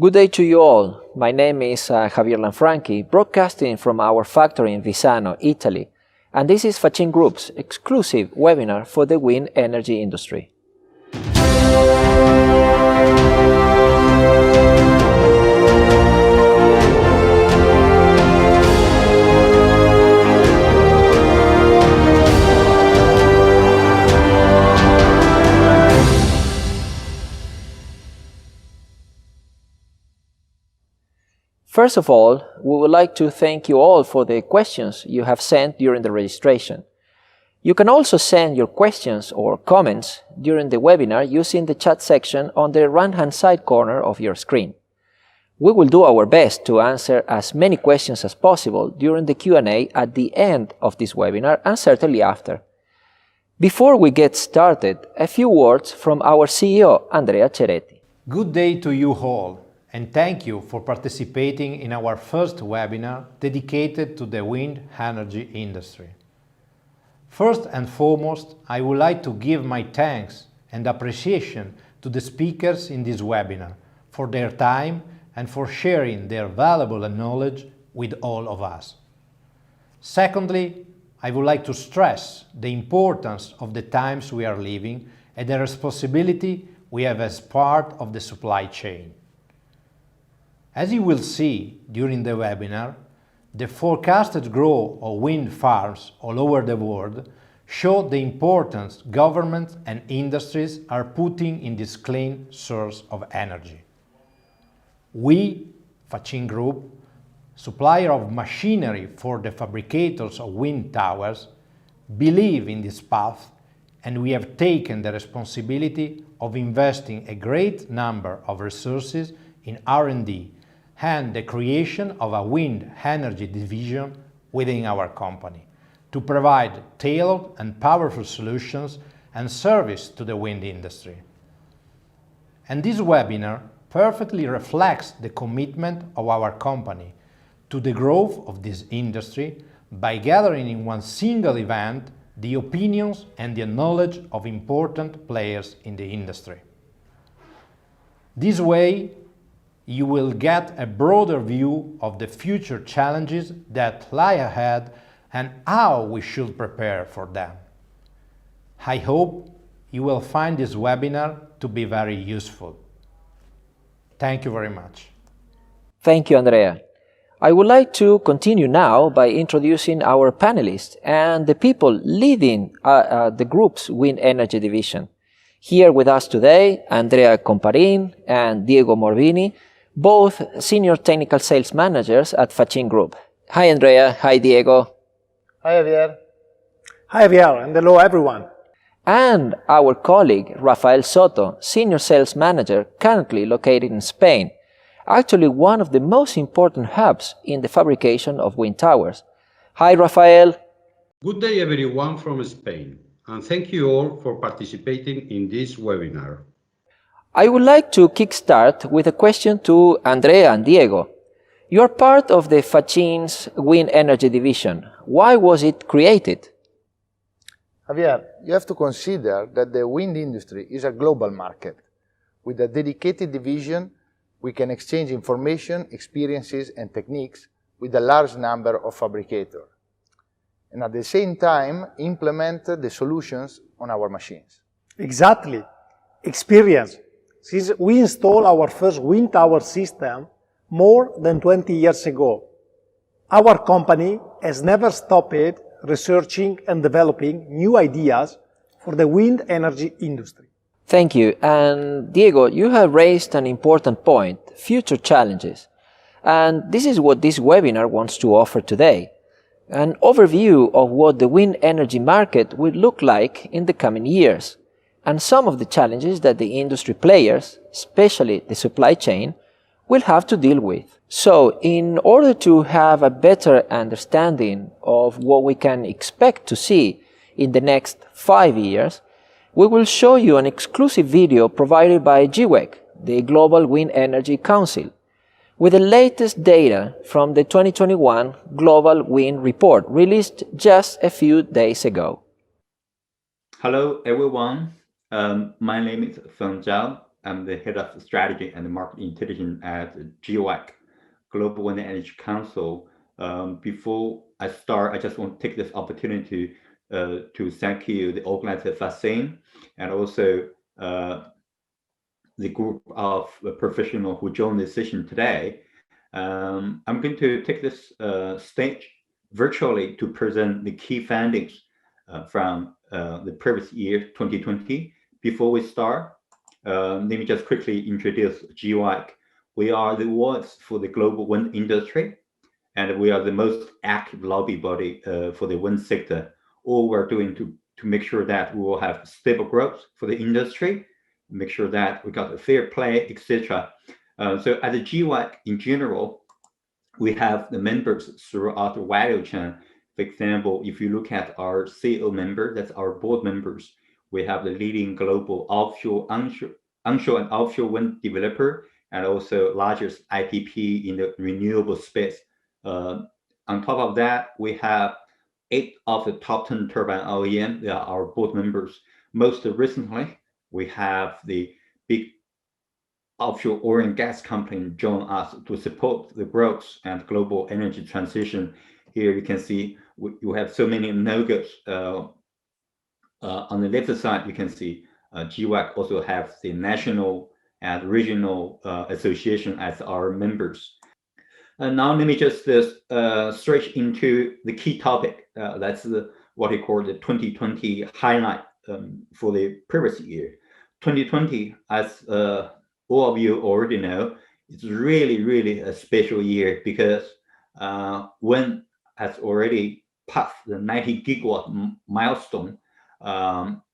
Good day to you all. My name is Javier Lanfranchi, broadcasting from our factory in Visano, Italy, and this is Faccin Group's exclusive webinar for the wind energy industry. First of all, we would like to thank you all for the questions you have sent during the registration. You can also send your questions or comments during the webinar using the chat section on the right-hand side corner of your screen. We will do our best to answer as many questions as possible during the Q&A at the end of this webinar and certainly after. Before we get started, a few words from our CEO, Andrea Ceretti. Good day to you all, and thank you for participating in our first webinar dedicated to the wind energy industry. First and foremost, I would like to give my thanks and appreciation to the speakers in this webinar for their time and for sharing their valuable knowledge with all of us. Secondly, I would like to stress the importance of the times we are living and the responsibility we have as part of the supply chain. As you will see during the webinar, the forecasted growth of wind farms all over the world show the importance governments and industries are putting in this clean source of energy. We, Faccin Group, supplier of machinery for the fabricators of wind towers, believe in this path, and we have taken the responsibility of investing a great number of resources in R&D and the creation of a wind energy division within our company to provide tailored and powerful solutions and service to the wind industry. And this webinar perfectly reflects the commitment of our company to the growth of this industry by gathering in one single event the opinions and the knowledge of important players in the industry. This way, you will get a broader view of the future challenges that lie ahead and how we should prepare for them. I hope you will find this webinar to be very useful. Thank you very much. Thank you, Andrea. I would like to continue now by introducing our panelists and the people leading the group's wind energy division. Here with us today, Andrea Comparin and Diego Morbini, both senior technical sales managers at Faccin Group. Hi Andrea, hi Diego. Hi Javier. Hi Javier, and hello everyone. And our colleague Rafael Soto, senior sales manager currently located in Spain, actually one of the most important hubs in the fabrication of wind towers. Hi Rafael. Good day everyone from Spain, and thank you all for participating in this webinar. I would like to kickstart with a question to Andrea and Diego. You are part of the Faccin's wind energy division. Why was it created? Javier, you have to consider that the wind industry is a global market. With a dedicated division, we can exchange information, experiences and techniques with a large number of fabricators, and at the same time implement the solutions on our machines. Exactly. Experience. Since we installed our first wind tower system more than 20 years ago, our company has never stopped researching and developing new ideas for the wind energy industry. Thank you. And Diego, you have raised an important point, future challenges. And this is what this webinar wants to offer today. An overview of what the wind energy market will look like in the coming years, and some of the challenges that the industry players, especially the supply chain, will have to deal with. So, in order to have a better understanding of what we can expect to see in the next 5 years, we will show you an exclusive video provided by GWEC, the Global Wind Energy Council, with the latest data from the 2021 Global Wind Report released just a few days ago. Hello everyone. My name is Feng Zhao. I'm the head of strategy and market intelligence at GWEC, Global Wind Energy Council. Before I start, I just want to take this opportunity to thank you, the organizer Faccin, and also the group of professionals who joined this session today. I'm going to take this stage virtually to present the key findings from the previous year, 2020. Before we start, let me just quickly introduce GWEC. We are the voice for the global wind industry, and we are the most active lobby body for the wind sector. All we're doing to make sure that we will have stable growth for the industry, make sure that we got a fair play, etc. So at the GWEC in general, we have the members throughout the value chain. For example, if you look at our CEO member, that's our board members, we have the leading global onshore and offshore wind developer, and also largest IPP in the renewable space. On top of that, we have 8 of the top 10 turbine OEM. They are our board members. Most recently, we have the big offshore oil and gas company join us to support the growth and global energy transition. Here you can see you have so many logos. On the left side, you can see GWEC also have the national and regional association as our members. And now let me just straight into the key topic. That's what we call the 2020 highlight for the previous year. 2020, as all of you already know, it's really a special year because wind has already passed the 90 gigawatt milestone.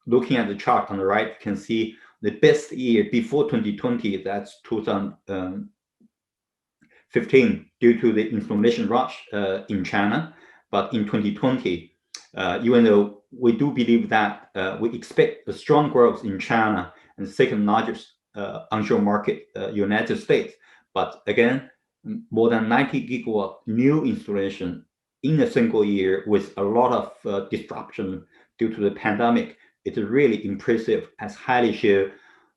Looking at the chart on the right, you can see the best year before 2020, that's 2015, due to the installation rush in China. But in 2020, even though we do believe that we expect a strong growth in China and the second largest onshore market, United States, but again, more than 90 gigawatt new installation in a single year with a lot of disruption due to the pandemic. It's really impressive, as highly show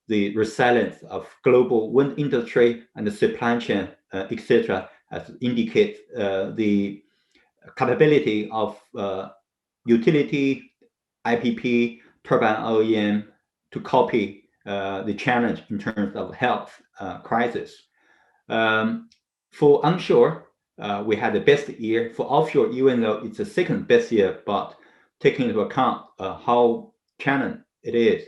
the resilience of global wind industry and the supply chain, etc., as indicate the capability of utility, IPP, turbine OEM to copy the challenge in terms of health crisis. For onshore, we had the best year. For offshore, even though it's the second best year, but taking into account how challenging it is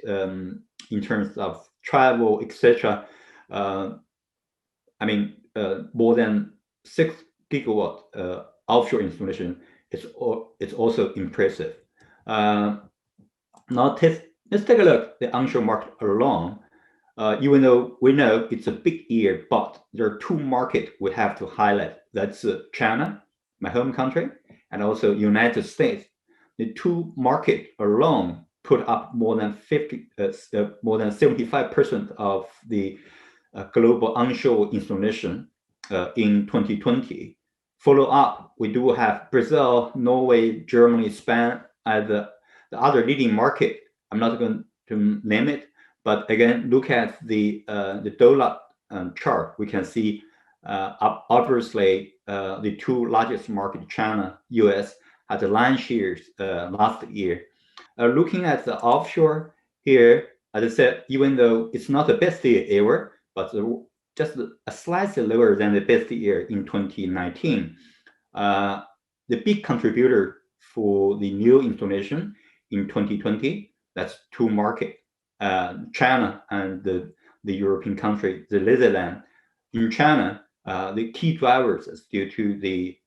in terms of travel, etc. I mean, more than 6 gigawatt offshore installation. It's also impressive. Now let's take a look at the onshore market alone. Even though we know it's a big year, but there are 2 markets we have to highlight. That's China, my home country, and also United States. The 2 markets alone put up more than 75% of the global onshore installation in 2020. Follow up, we do have Brazil, Norway, Germany, Spain as the other leading market. I'm not going to name it, but again, look at the dollar chart. We can see obviously the 2 largest markets, China, US, had the lion's shares last year. Looking at the offshore here, as I said, even though it's not the best year ever, but just a slightly lower than the best year in 2019. The big contributor for the new installation in 2020, that's 2 markets, China and the European country, the Netherlands. In China, the key drivers is due to the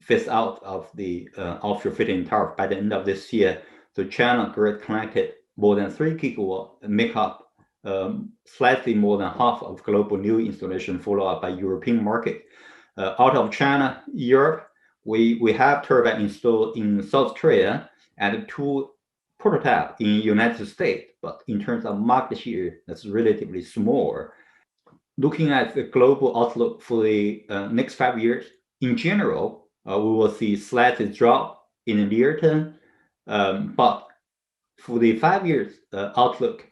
phase out of the offshore feed-in tariff by the end of this year. So China grid connected more than 3 gigawatt, make up slightly more than half of global new installation, followed up by European market. Out of China, Europe, we have turbine installed in South Korea and 2 prototype in United States, but in terms of market share, that's relatively small. Looking at the global outlook for the next 5 years, in general, we will see slight drop in the near term, but for the 5 years outlook,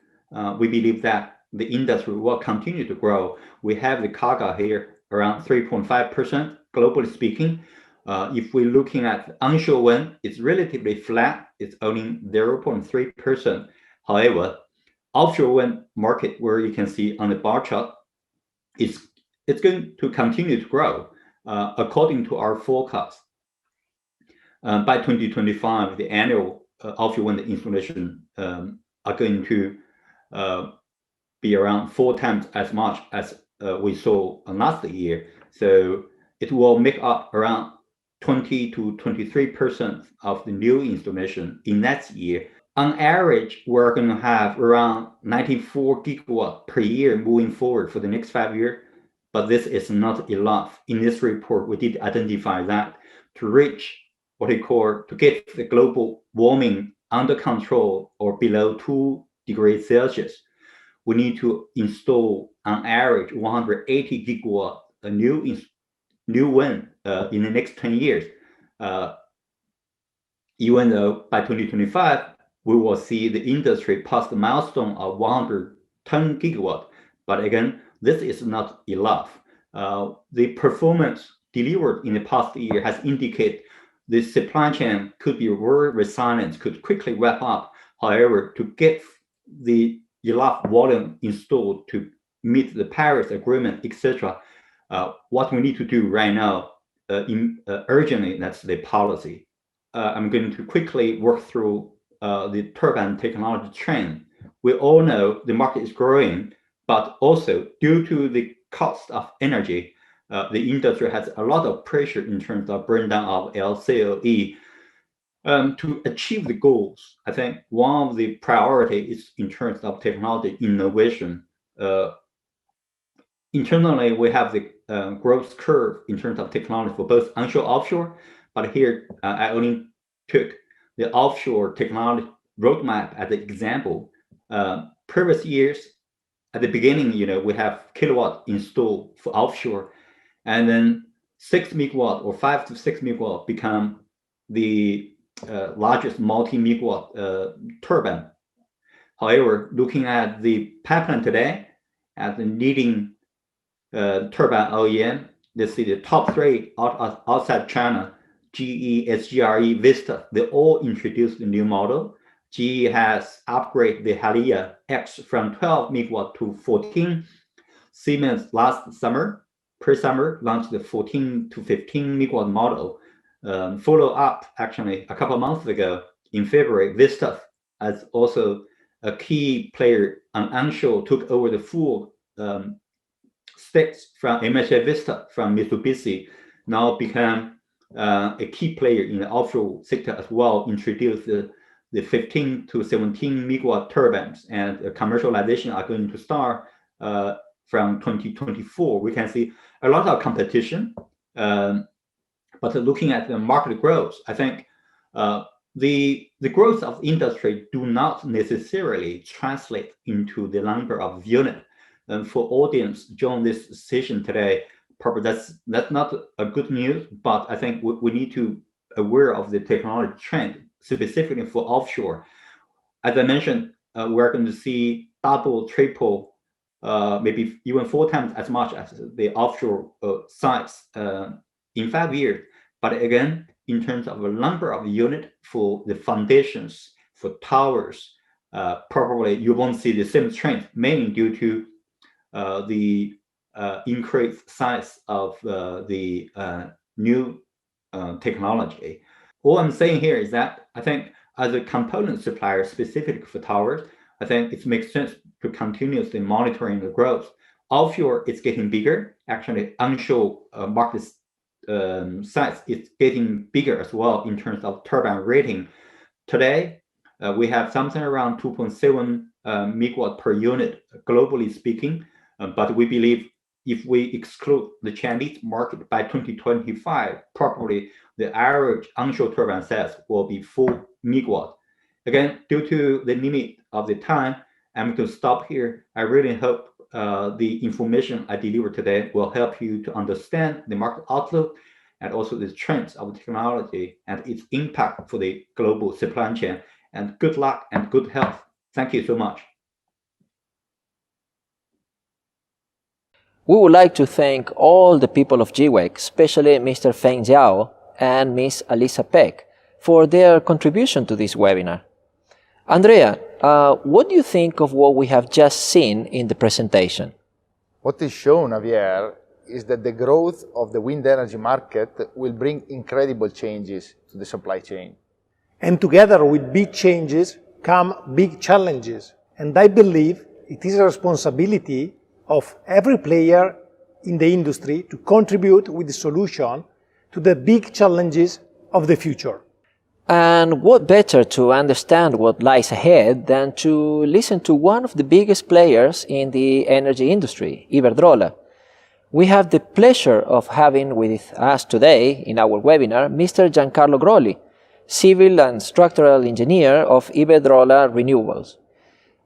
we believe that the industry will continue to grow. We have the CAGR here around 3.5% globally speaking. If we're looking at onshore wind, it's relatively flat. It's only 0.3%. However, offshore wind market, where you can see on the bar chart, it's going to continue to grow according to our forecast. By 2025, the annual offshore wind installation are going to be around 4 times as much as we saw last year. So it will make up around 20 to 23% of the new installation in next year. On average, we're going to have around 94 gigawatt per year moving forward for the next 5 years, but this is not enough. In this report, we did identify that to reach what we call, to get the global warming under control or below 2 degrees Celsius, we need to install on average 180 gigawatt new wind in the next 10 years. Even though by 2025, we will see the industry pass the milestone of 110 gigawatt. But again, this is not enough. The performance delivered in the past year has indicated the supply chain could be very resilient, could quickly wrap up. However, to get the enough volume installed to meet the Paris Agreement, etc., what we need to do right now, urgently, that's the policy. I'm going to quickly work through the turbine technology trend. We all know the market is growing, but also due to the cost of energy, the industry has a lot of pressure in terms of burn down of LCOE. To achieve the goals, I think one of the priorities is in terms of technology innovation. Internally, we have the growth curve in terms of technology for both onshore, offshore, but here I only took the offshore technology roadmap as an example. Previous years, at the beginning, we have kilowatt installed for offshore, and then 6 megawatt or 5 to 6 megawatt become the largest multi-megawatt turbine. However, looking at the pipeline today, at the leading turbine OEM, they see the top 3 outside China, GE, SGRE, Vista, they all introduced the new model. GE has upgraded the Halia X from 12 megawatt to 14. Siemens last summer, pre-summer, launched the 14 to 15 megawatt model. Follow up, actually, a couple of months ago, in February, Vista, as also a key player on onshore, took over the full stakes from MHA Vista from Mitsubishi, now become a key player in the offshore sector as well, introduced the 15 to 17 megawatt turbines, and commercialization are going to start from 2024. We can see a lot of competition, but looking at the market growth, I think the growth of industry do not necessarily translate into the number of units. And for audience join this session today, probably that's not a good news, but I think we need to aware of the technology trend, specifically for offshore. As I mentioned, we're going to see double, triple, maybe even 4 times as much as the offshore size in 5 years. But again, in terms of the number of units for the foundations, for towers, probably you won't see the same trend, mainly due to the increased size of the new technology. All I'm saying here is that I think as a component supplier specific for towers, I think it makes sense to continuously monitoring the growth. Offshore, it's getting bigger. Actually, onshore market size is getting bigger as well in terms of turbine rating. Today, we have something around 2.7 megawatt per unit, globally speaking. But we believe if we exclude the Chinese market by 2025, probably the average onshore turbine size will be 4 megawatt. Again, due to the limit of the time, I'm going to stop here. I really hope the information I delivered today will help you to understand the market outlook and also the trends of technology and its impact for the global supply chain. And good luck and good health. Thank you so much. We would like to thank all the people of GWEC, especially Mr. Feng Zhao and Ms. Alisa Peck, for their contribution to this webinar. Andrea, what do you think of what we have just seen in the presentation? What is shown, Javier, is that the growth of the wind energy market will bring incredible changes to the supply chain. And together with big changes come big challenges. And I believe it is a responsibility of every player in the industry to contribute with the solution to the big challenges of the future. And what better to understand what lies ahead than to listen to one of the biggest players in the energy industry, Iberdrola. We have the pleasure of having with us today in our webinar Mr. Giancarlo Groli, Civil and Structural Engineer of Iberdrola Renewables.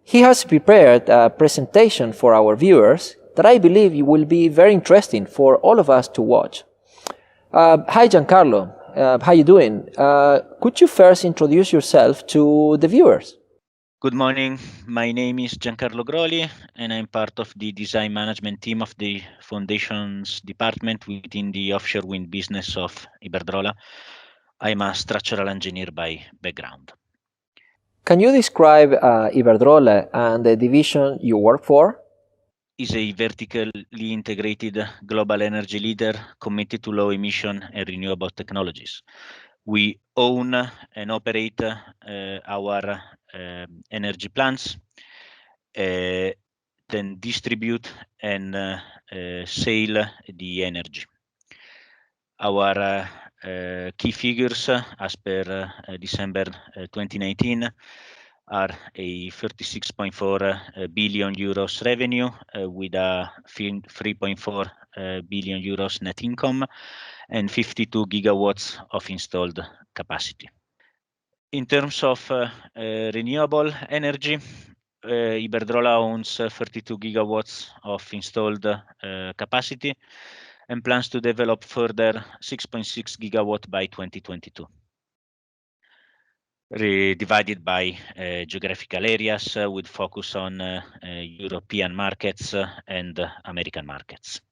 He has prepared a presentation for our viewers that I believe will be very interesting for all of us to watch. Hi Giancarlo. How you doing? Could you first introduce yourself to the viewers? Good morning. My name is Giancarlo Groli, and I'm part of the design management team of the foundations department within the offshore wind business of Iberdrola. I'm a structural engineer by background. Can you describe Iberdrola and the division you work for? Is a vertically integrated global energy leader committed to low emission and renewable technologies. We own and operate our energy plants, then distribute and sell the energy. Our key figures as per December 2019 are a 36.4 billion euros revenue with a 3.4 billion euros net income and 52 gigawatts of installed capacity. In terms of renewable energy, Iberdrola owns 32 gigawatts of installed capacity and plans to develop further 6.6 gigawatt by 2022. Divided by geographical areas with focus on European markets and American markets.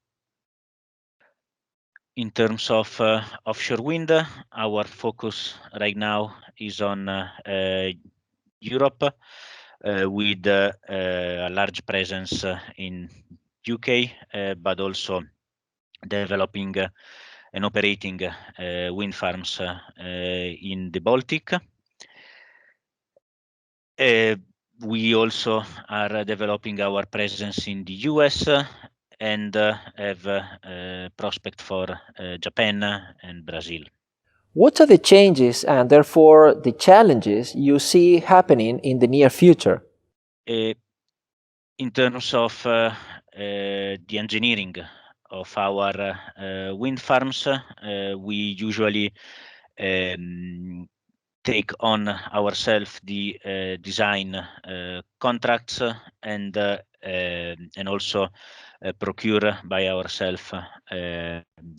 In terms of offshore wind, our focus right now is on Europe with a large presence in UK, but also developing and operating wind farms in the Baltic. We also are developing our presence in the US and have a prospect for Japan and Brazil. What are the changes and therefore the challenges you see happening in the near future? In terms of the engineering of our wind farms, we usually take on ourselves the design contracts and also procure by ourselves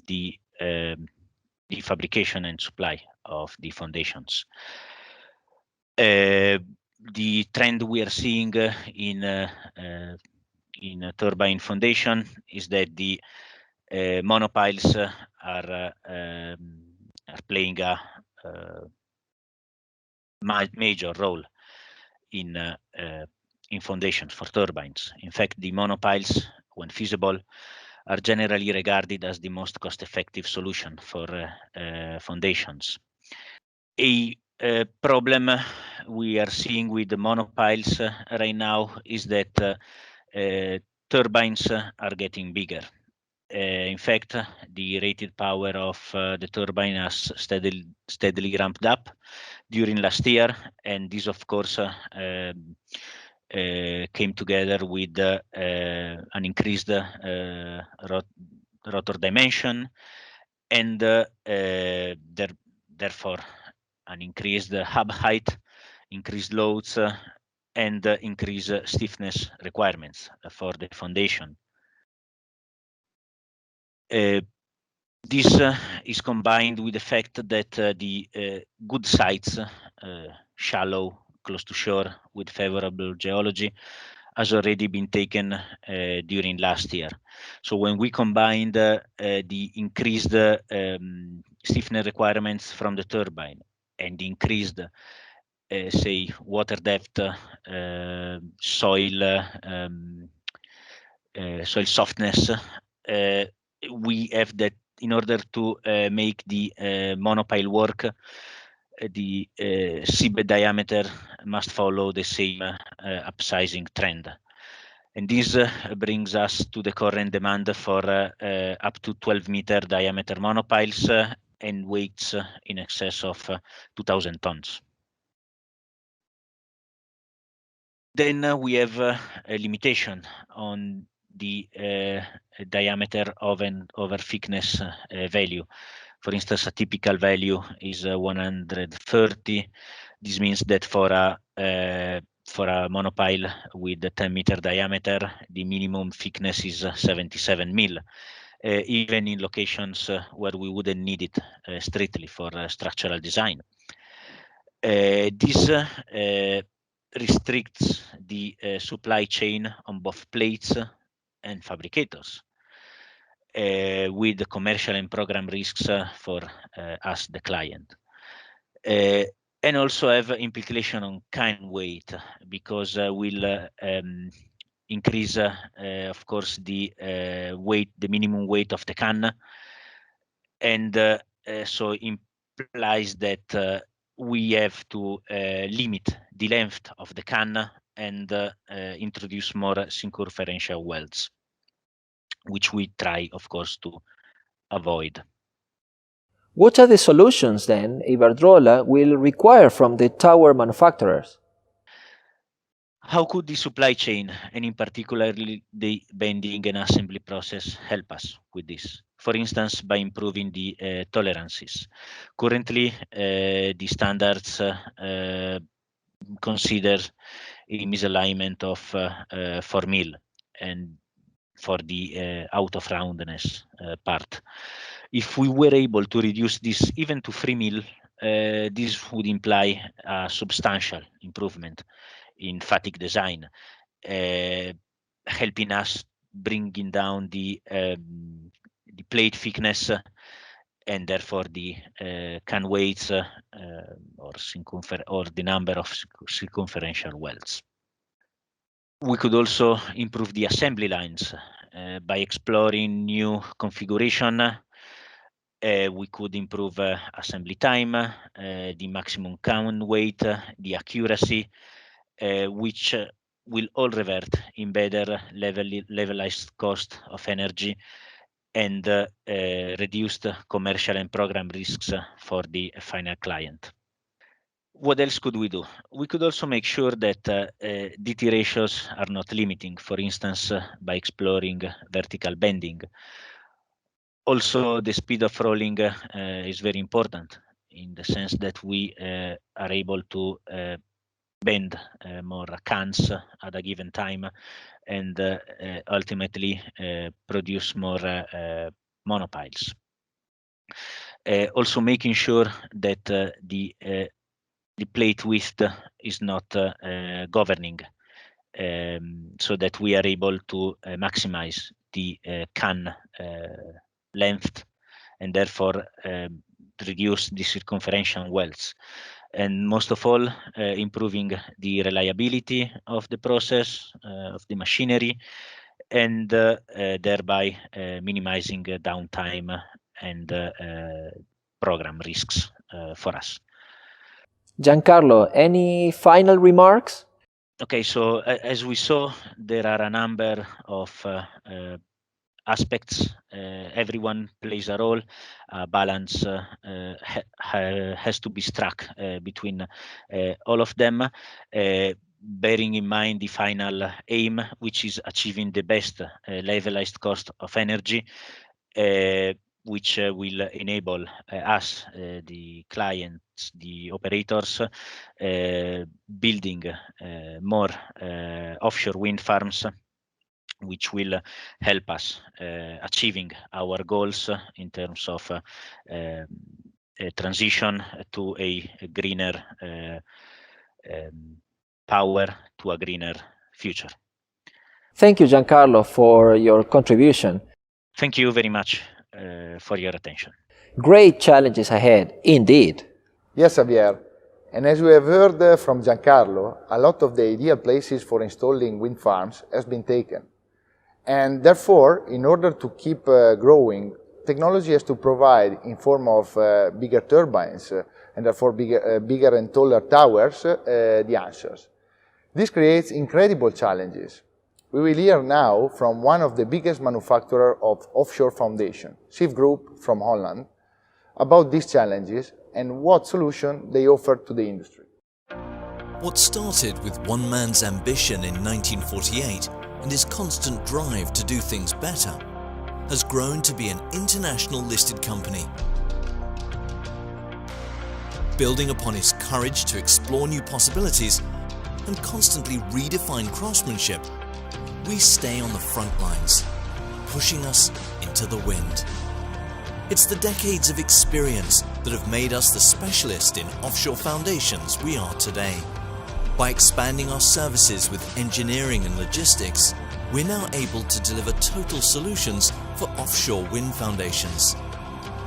the fabrication and supply of the foundations. The trend we are seeing in turbine foundation is that the monopiles are playing a major role in foundations for turbines. In fact, the monopiles, when feasible, are generally regarded as the most cost-effective solution for foundations. A problem we are seeing with the monopiles right now is that turbines are getting bigger. In fact, the rated power of the turbine has steadily ramped up during last year, and this, of course, came together with an increased rotor dimension and therefore an increased hub height, increased loads, and increased stiffness requirements for the foundation. This is combined with the fact that the good sites, shallow, close to shore, with favorable geology, has already been taken during last year. So when we combined the increased stiffness requirements from the turbine and the increased say water depth, soil softness, we have that in order to make the monopile work, the seabed diameter must follow the same upsizing trend. And this brings us to the current demand for up to 12-meter diameter monopiles and weights in excess of 2,000 tons. Then we have a limitation on the diameter over thickness value. For instance, a typical value is 130. This means that for a monopile with a 10-meter diameter, the minimum thickness is 77 mil, even in locations where we wouldn't need it strictly for structural design. This restricts the supply chain on both plates and fabricators, with the commercial and program risks for us, the client. And also have implication on can weight, because we'll increase, of course, the weight, the minimum weight of the can, and so implies that we have to limit the length of the can and introduce more circumferential welds, which we try, of course, to avoid. What are the solutions then Iberdrola will require from the tower manufacturers? How could the supply chain, and in particular the bending and assembly process, help us with this? For instance, by improving the tolerances. Currently, the standards consider a misalignment of 4 mil, and for the out of roundness part. If we were able to reduce this even to 3 mil, this would imply a substantial improvement in fatigue design, helping us bringing down the plate thickness and therefore the can weights or the number of circumferential welds. We could also improve the assembly lines by exploring new configuration. We could improve assembly time, the maximum count weight, the accuracy, which will all revert in better levelized cost of energy and reduced commercial and program risks for the final client. What else could we do? We could also make sure that DT ratios are not limiting, for instance, by exploring vertical bending. Also, the speed of rolling is very important in the sense that we are able to bend more cans at a given time and ultimately produce more monopiles. Also making sure that the plate width is not governing, so that we are able to maximize the can length and therefore reduce the circumferential welds. And most of all, improving the reliability of the process, of the machinery, and thereby minimizing downtime and program risks for us. Giancarlo, any final remarks? Okay, so as we saw, there are a number of aspects. Everyone plays a role. Balance has to be struck between all of them, bearing in mind the final aim, which is achieving the best levelized cost of energy, which will enable us, the clients, the operators, building more offshore wind farms, which will help us achieving our goals in terms of a transition to a greener power, to a greener future. Thank you, Giancarlo, for your contribution. Thank you very much for your attention. Great challenges ahead, indeed. Yes, Javier. And as we have heard from Giancarlo, a lot of the ideal places for installing wind farms has been taken. And therefore, in order to keep growing, technology has to provide, in form of bigger turbines and therefore bigger and taller towers, the answers. This creates incredible challenges. We will hear now from one of the biggest manufacturers of offshore foundation, Chefe Group from Holland, about these challenges and what solution they offer to the industry. What started with one man's ambition in 1948 and his constant drive to do things better has grown to be an international listed company. Building upon his courage to explore new possibilities and constantly redefine craftsmanship, we stay on the front lines, pushing us into the wind. It's the decades of experience that have made us the specialist in offshore foundations we are today. By expanding our services with engineering and logistics, we're now able to deliver total solutions for offshore wind foundations,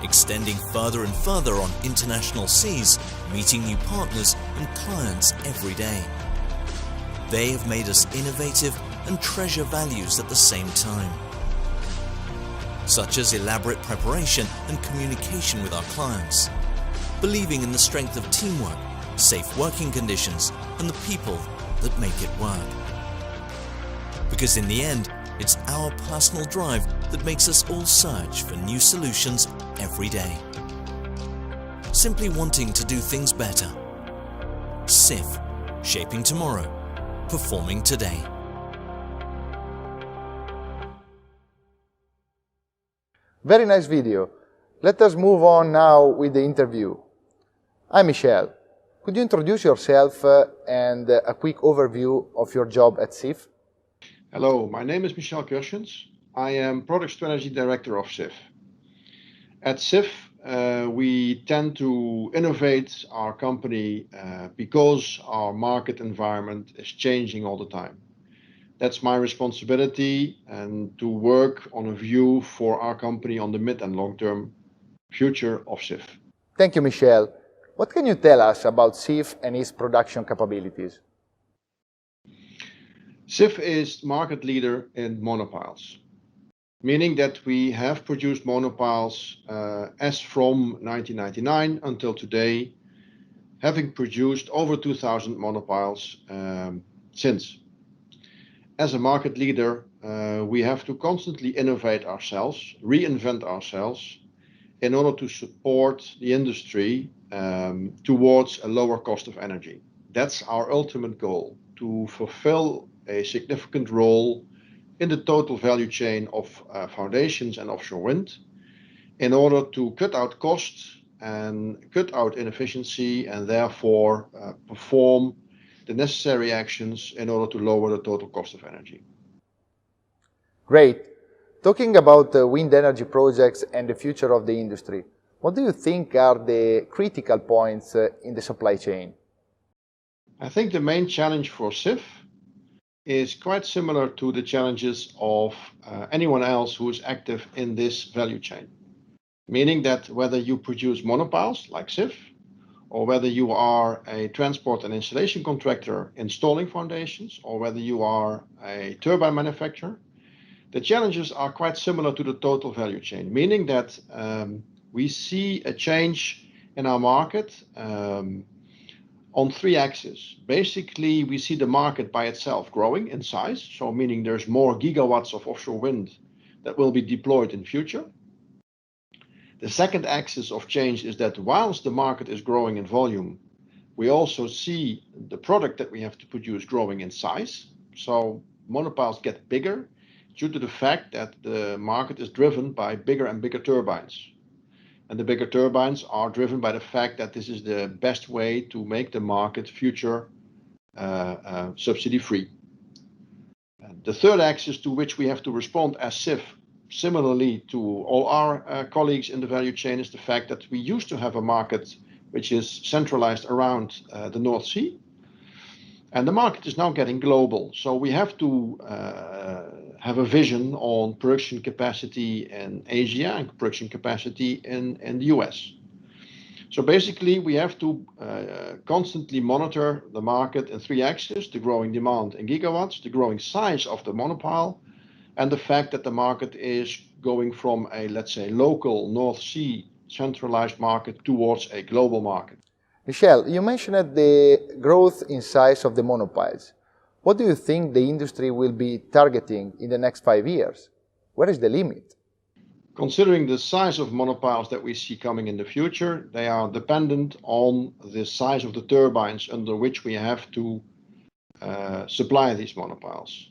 extending further and further on international seas, meeting new partners and clients every day. They have made us innovative and treasure values at the same time, such as elaborate preparation and communication with our clients, believing in the strength of teamwork, safe working conditions, and the people that make it work. Because in the end, it's our personal drive that makes us all search for new solutions every day. Simply wanting to do things better. Chefe, shaping tomorrow, performing today. Very nice video. Let us move on now with the interview. Hi, Michel. Could you introduce yourself and a quick overview of your job at Chefe? Hello, my name is Michel Kursjens. I am Product Strategy Director of Chefe. At Chefe, we tend to innovate our company because our market environment is changing all the time. That's my responsibility, and to work on a view for our company on the mid and long-term future of Chefe. Thank you, Michel. What can you tell us about Chefe and its production capabilities? Chefe is market leader in monopiles, meaning that we have produced monopiles as from 1999 until today, having produced over 2,000 monopiles since. As a market leader, we have to constantly innovate ourselves, reinvent ourselves, in order to support the industry towards a lower cost of energy. That's our ultimate goal, to fulfill a significant role in the total value chain of foundations and offshore wind, in order to cut out costs and cut out inefficiency, and therefore perform the necessary actions in order to lower the total cost of energy. Great. Talking about wind energy projects and the future of the industry, what do you think are the critical points in the supply chain? I think the main challenge for Chefe is quite similar to the challenges of anyone else who is active in this value chain. Meaning that whether you produce monopiles like Chefe, or whether you are a transport and installation contractor installing foundations, or whether you are a turbine manufacturer, the challenges are quite similar to the total value chain, meaning that we see a change in our market on three axes. Basically, we see the market by itself growing in size, so meaning there's more gigawatts of offshore wind that will be deployed in future. The second axis of change is that whilst the market is growing in volume, we also see the product that we have to produce growing in size. So monopiles get bigger due to the fact that the market is driven by bigger and bigger turbines. And the bigger turbines are driven by the fact that this is the best way to make the market future subsidy free. The third axis to which we have to respond as Chefe, similarly to all our colleagues in the value chain, is the fact that we used to have a market which is centralized around the North Sea. And the market is now getting global. So we have to have a vision on production capacity in Asia and production capacity in the US. So basically, we have to constantly monitor the market in three axes: the growing demand in gigawatts, the growing size of the monopile, and the fact that the market is going from a, let's say, local North Sea centralized market towards a global market. Michel, you mentioned the growth in size of the monopiles. What do you think the industry will be targeting in the next 5 years? Where is the limit? Considering the size of monopiles that we see coming in the future, they are dependent on the size of the turbines under which we have to supply these monopiles.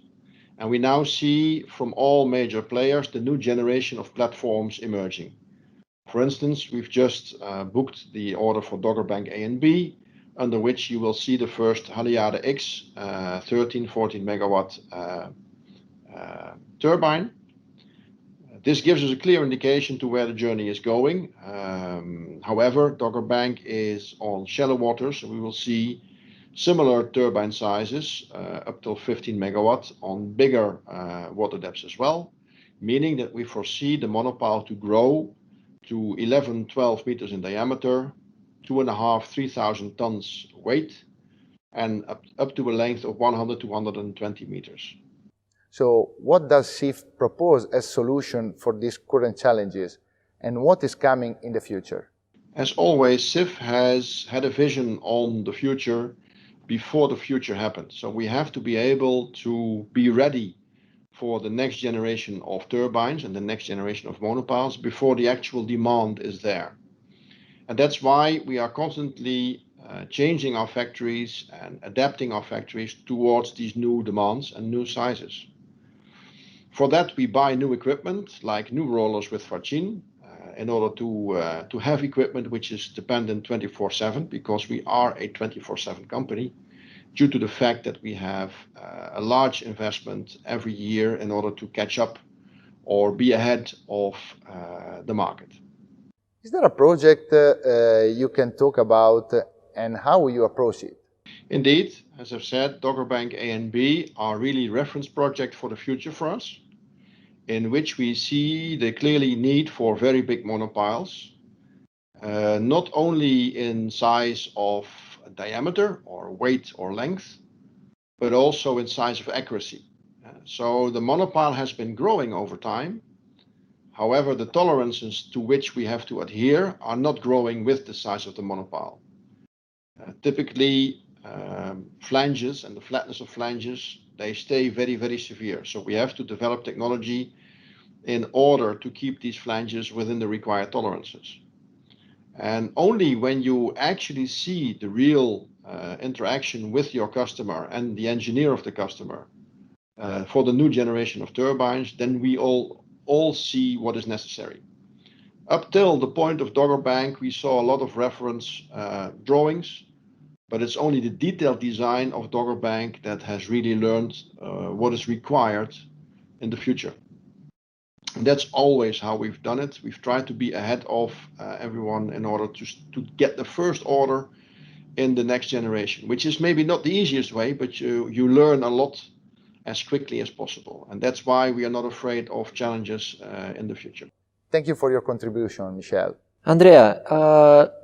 And we now see from all major players the new generation of platforms emerging. For instance, we've just booked the order for Dogger Bank A and B, under which you will see the first Haliade X 13-14 megawatt turbine. This gives us a clear indication to where the journey is going. However, Dogger Bank is on shallow waters, so we will see similar turbine sizes up till 15 megawatt on bigger water depths as well, meaning that we foresee the monopile to grow to 11-12 meters in diameter, 2,500-3,000 tons weight, and up to a length of 100-120 meters. So what does CIF propose as solution for these current challenges, and what is coming in the future? As always, CIF has had a vision on the future before the future happens. So we have to be able to be ready for the next generation of turbines and the next generation of monopiles before the actual demand is there. And that's why we are constantly changing our factories and adapting our factories towards these new demands and new sizes. For that, we buy new equipment like new rollers with Faccin in order to have equipment which is dependent 24/7, because we are a 24/7 company, due to the fact that we have a large investment every year in order to catch up or be ahead of the market. Is there a project you can talk about and how you approach it? Indeed, as I've said, Dogger Bank A and B are really reference project for the future for us, in which we see the clearly need for very big monopiles, not only in size of diameter or weight or length, but also in size of accuracy. So the monopile has been growing over time. However, the tolerances to which we have to adhere are not growing with the size of the monopile. Typically, flanges and the flatness of flanges, they stay very, very severe. So we have to develop technology in order to keep these flanges within the required tolerances. And only when you actually see the real interaction with your customer and the engineer of the customer for the new generation of turbines, then we all see what is necessary. Up till the point of Dogger Bank, we saw a lot of reference drawings, but it's only the detailed design of Dogger Bank that has really learned what is required in the future. And that's always how we've done it. We've tried to be ahead of everyone in order to get the first order in the next generation, which is maybe not the easiest way, but you learn a lot as quickly as possible. And that's why we are not afraid of challenges in the future. Thank you for your contribution, Michel. Andrea,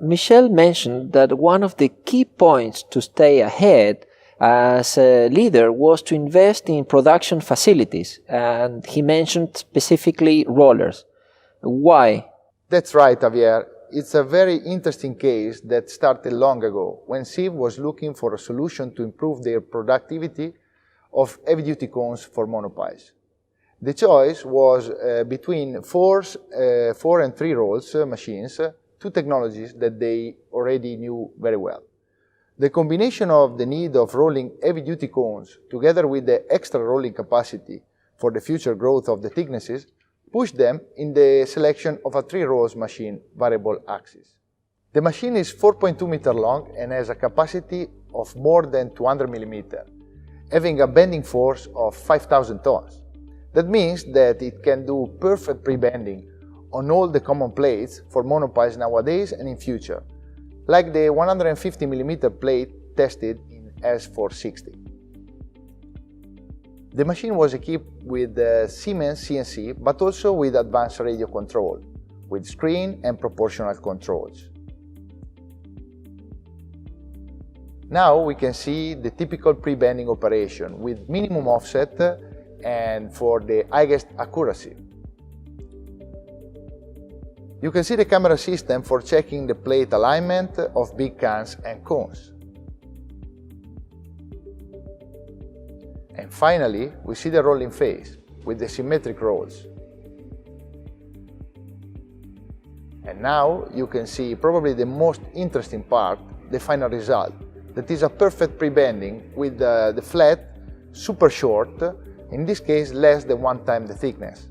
Michel mentioned that one of the key points to stay ahead as a leader was to invest in production facilities, and he mentioned specifically rollers. Why? That's right, Javier. It's a very interesting case that started long ago, when CIF was looking for a solution to improve their productivity of heavy-duty cones for monopiles. The choice was between 4 and 3 rolls machines, two technologies that they already knew very well. The combination of the need of rolling heavy-duty cones together with the extra rolling capacity for the future growth of the thicknesses pushed them in the selection of a 3 rolls machine variable axis. The machine is 4.2 meters long and has a capacity of more than 200 millimeters, having a bending force of 5,000 tons. That means that it can do perfect pre-bending on all the common plates for monopiles nowadays and in future, like the 150 millimeter plate tested in as for 60. The machine was equipped with Siemens CNC, but also with advanced radio control, with screen and proportional controls. Now we can see the typical pre-bending operation with minimum offset and for the highest accuracy. You can see the camera system for checking the plate alignment of big cans and cones. And finally, we see the rolling phase with the symmetric rolls. And now you can see probably the most interesting part, the final result. That is a perfect pre-bending with the flat super short, in this case less than 1 time the thickness.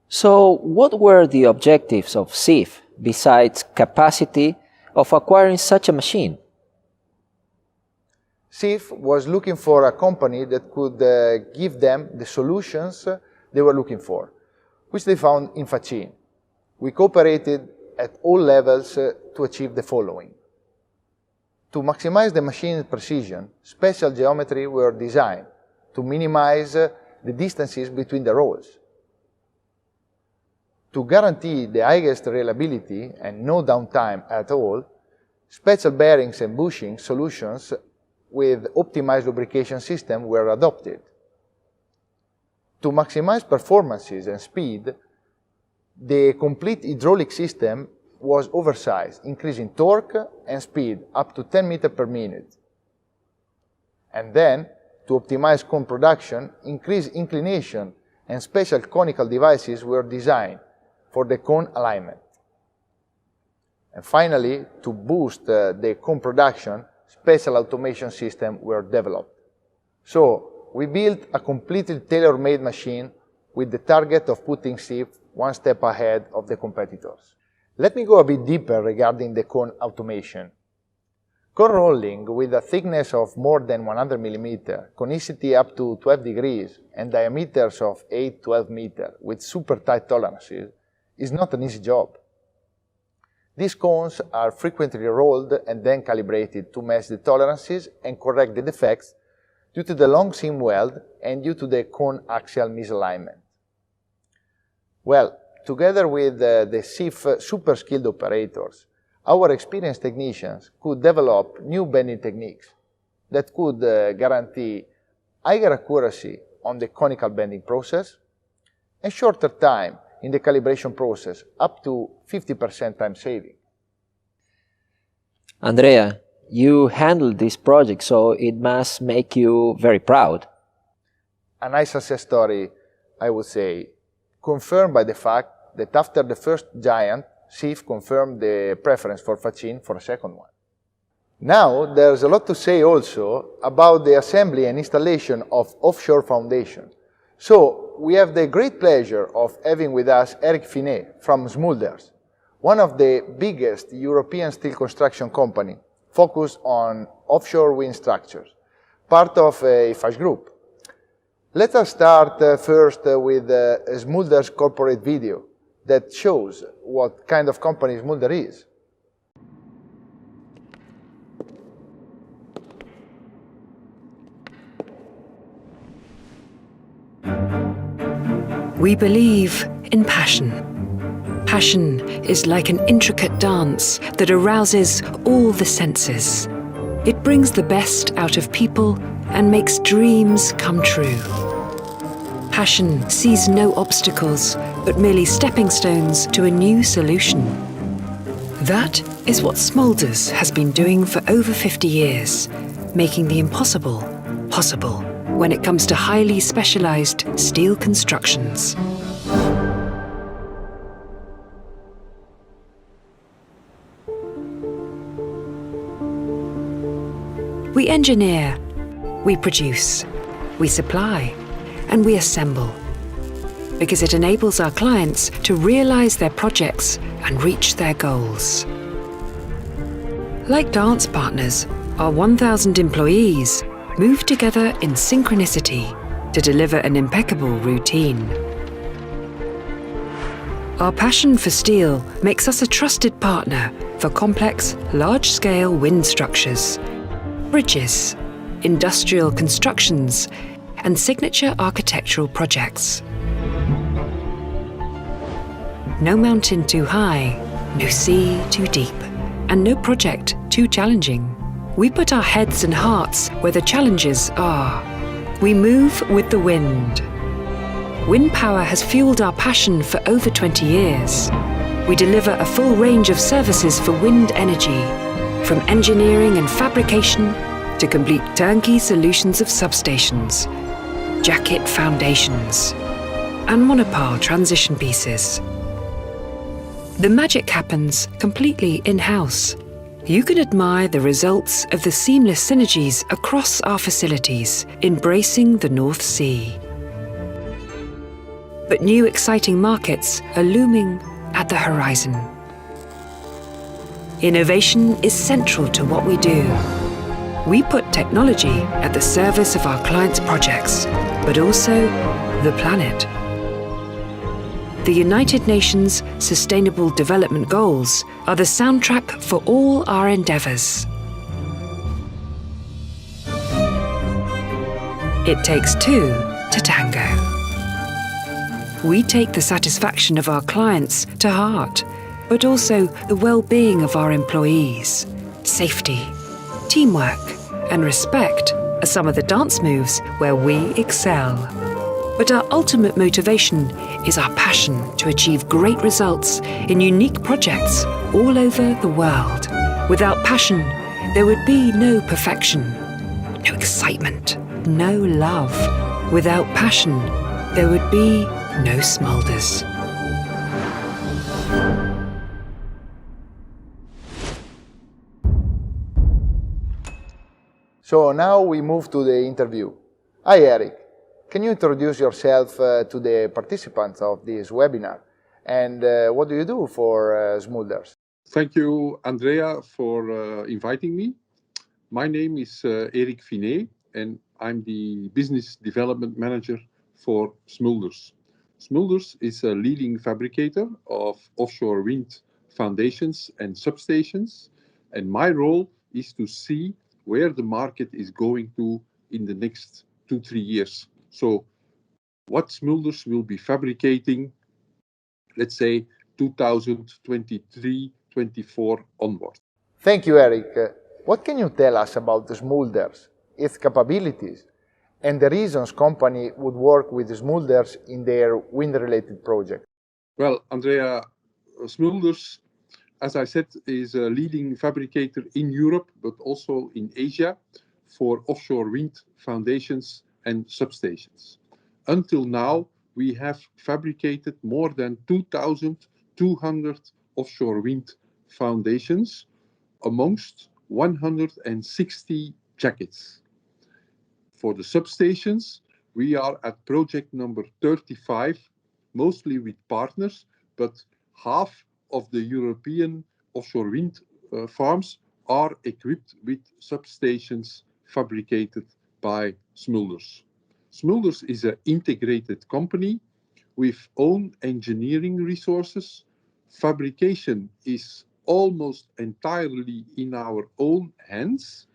So what were the objectives of CIF besides capacity of acquiring such a machine? CIF was looking for a company that could give them the solutions they were looking for, which they found in Faccin. We cooperated at all levels to achieve the following. To maximize the machine's precision, special geometry were designed to minimize the distances between the rolls. To guarantee the highest reliability and no downtime at all, special bearings and bushing solutions with optimized lubrication system were adopted. To maximize performances and speed, the complete hydraulic system was oversized, increasing torque and speed up to 10 meters per minute. And then, to optimize cone production, increased inclination and special conical devices were designed for the cone alignment. And finally, to boost the cone production, special automation systems were developed. So, we built a completely tailor-made machine with the target of putting CIF 1 step ahead of the competitors. Let me go a bit deeper regarding the cone automation. Cone rolling with a thickness of more than 100 mm, conicity up to 12 degrees, and diameters of 8-12 meters with super tight tolerances is not an easy job. These cones are frequently rolled and then calibrated to match the tolerances and correct the defects due to the long seam weld and due to the cone axial misalignment. Well, together with the CIF super skilled operators, our experienced technicians could develop new bending techniques that could guarantee higher accuracy on the conical bending process and shorter time in the calibration process, up to 50% time saving. Andrea, you handled this project, so it must make you very proud. A nice success story, I would say, confirmed by the fact that after the first giant, CIF confirmed the preference for Faccin for a second one. Now, there's a lot to say also about the assembly and installation of offshore foundation. So, we have the great pleasure of having with us Eric Finet from Smulders, one of the biggest European steel construction company focused on offshore wind structures, part of Eiffage Group. Let us start first with Smulders' corporate video that shows what kind of company Smulder is. We believe in passion. Passion is like an intricate dance that arouses all the senses. It brings the best out of people and makes dreams come true. Passion sees no obstacles, but merely stepping stones to a new solution. That is what Smulders has been doing for over 50 years, making the impossible possible when it comes to highly specialized steel constructions. We engineer, we produce, we supply, and we assemble, because it enables our clients to realize their projects and reach their goals. Like dance partners, our 1,000 employees move together in synchronicity to deliver an impeccable routine. Our passion for steel makes us a trusted partner for complex, large-scale wind structures, bridges, industrial constructions, and signature architectural projects. No mountain too high, no sea too deep, and no project too challenging. We put our heads and hearts where the challenges are. We move with the wind. Wind power has fueled our passion for over 20 years. We deliver a full range of services for wind energy, from engineering and fabrication to complete turnkey solutions of substations, jacket foundations, and monopile transition pieces. The magic happens completely in-house. You can admire the results of the seamless synergies across our facilities, embracing the North Sea. But new exciting markets are looming at the horizon. Innovation is central to what we do. We put technology at the service of our clients' projects, but also the planet. The United Nations Sustainable Development Goals are the soundtrack for all our endeavours. It takes two to tango. We take the satisfaction of our clients to heart, but also the well-being of our employees. Safety, teamwork, and respect are some of the dance moves where we excel. But our ultimate motivation is our passion to achieve great results in unique projects all over the world. Without passion, there would be no perfection, no excitement, no love. Without passion, there would be no smulders. So now we move to the interview. Hi Eric, can you introduce yourself to the participants of this webinar? And what do you do for Smulders? Thank you, Andrea, for inviting me. My name is Eric Finet, and I'm the Business Development Manager for Smulders. Smulders is a leading fabricator of offshore wind foundations and substations, and my role is to see where the market is going to in the next 2-3 years. So what Smulders will be fabricating, let's say 2023-24 onward. Thank you, Eric. What can you tell us about the Smulders, its capabilities, and the reasons company would work with Smulders in their wind-related project? Well, Andrea, Smulders, as I said, is a leading fabricator in Europe, but also in Asia for offshore wind foundations and substations. Until now, we have fabricated more than 2,200 offshore wind foundations amongst 160 jackets. For the substations, we are at project number 35, mostly with partners, but half of the European offshore wind farms are equipped with substations fabricated by Smulders. Smulders is an integrated company with own engineering resources. Fabrication is almost entirely in our own hands.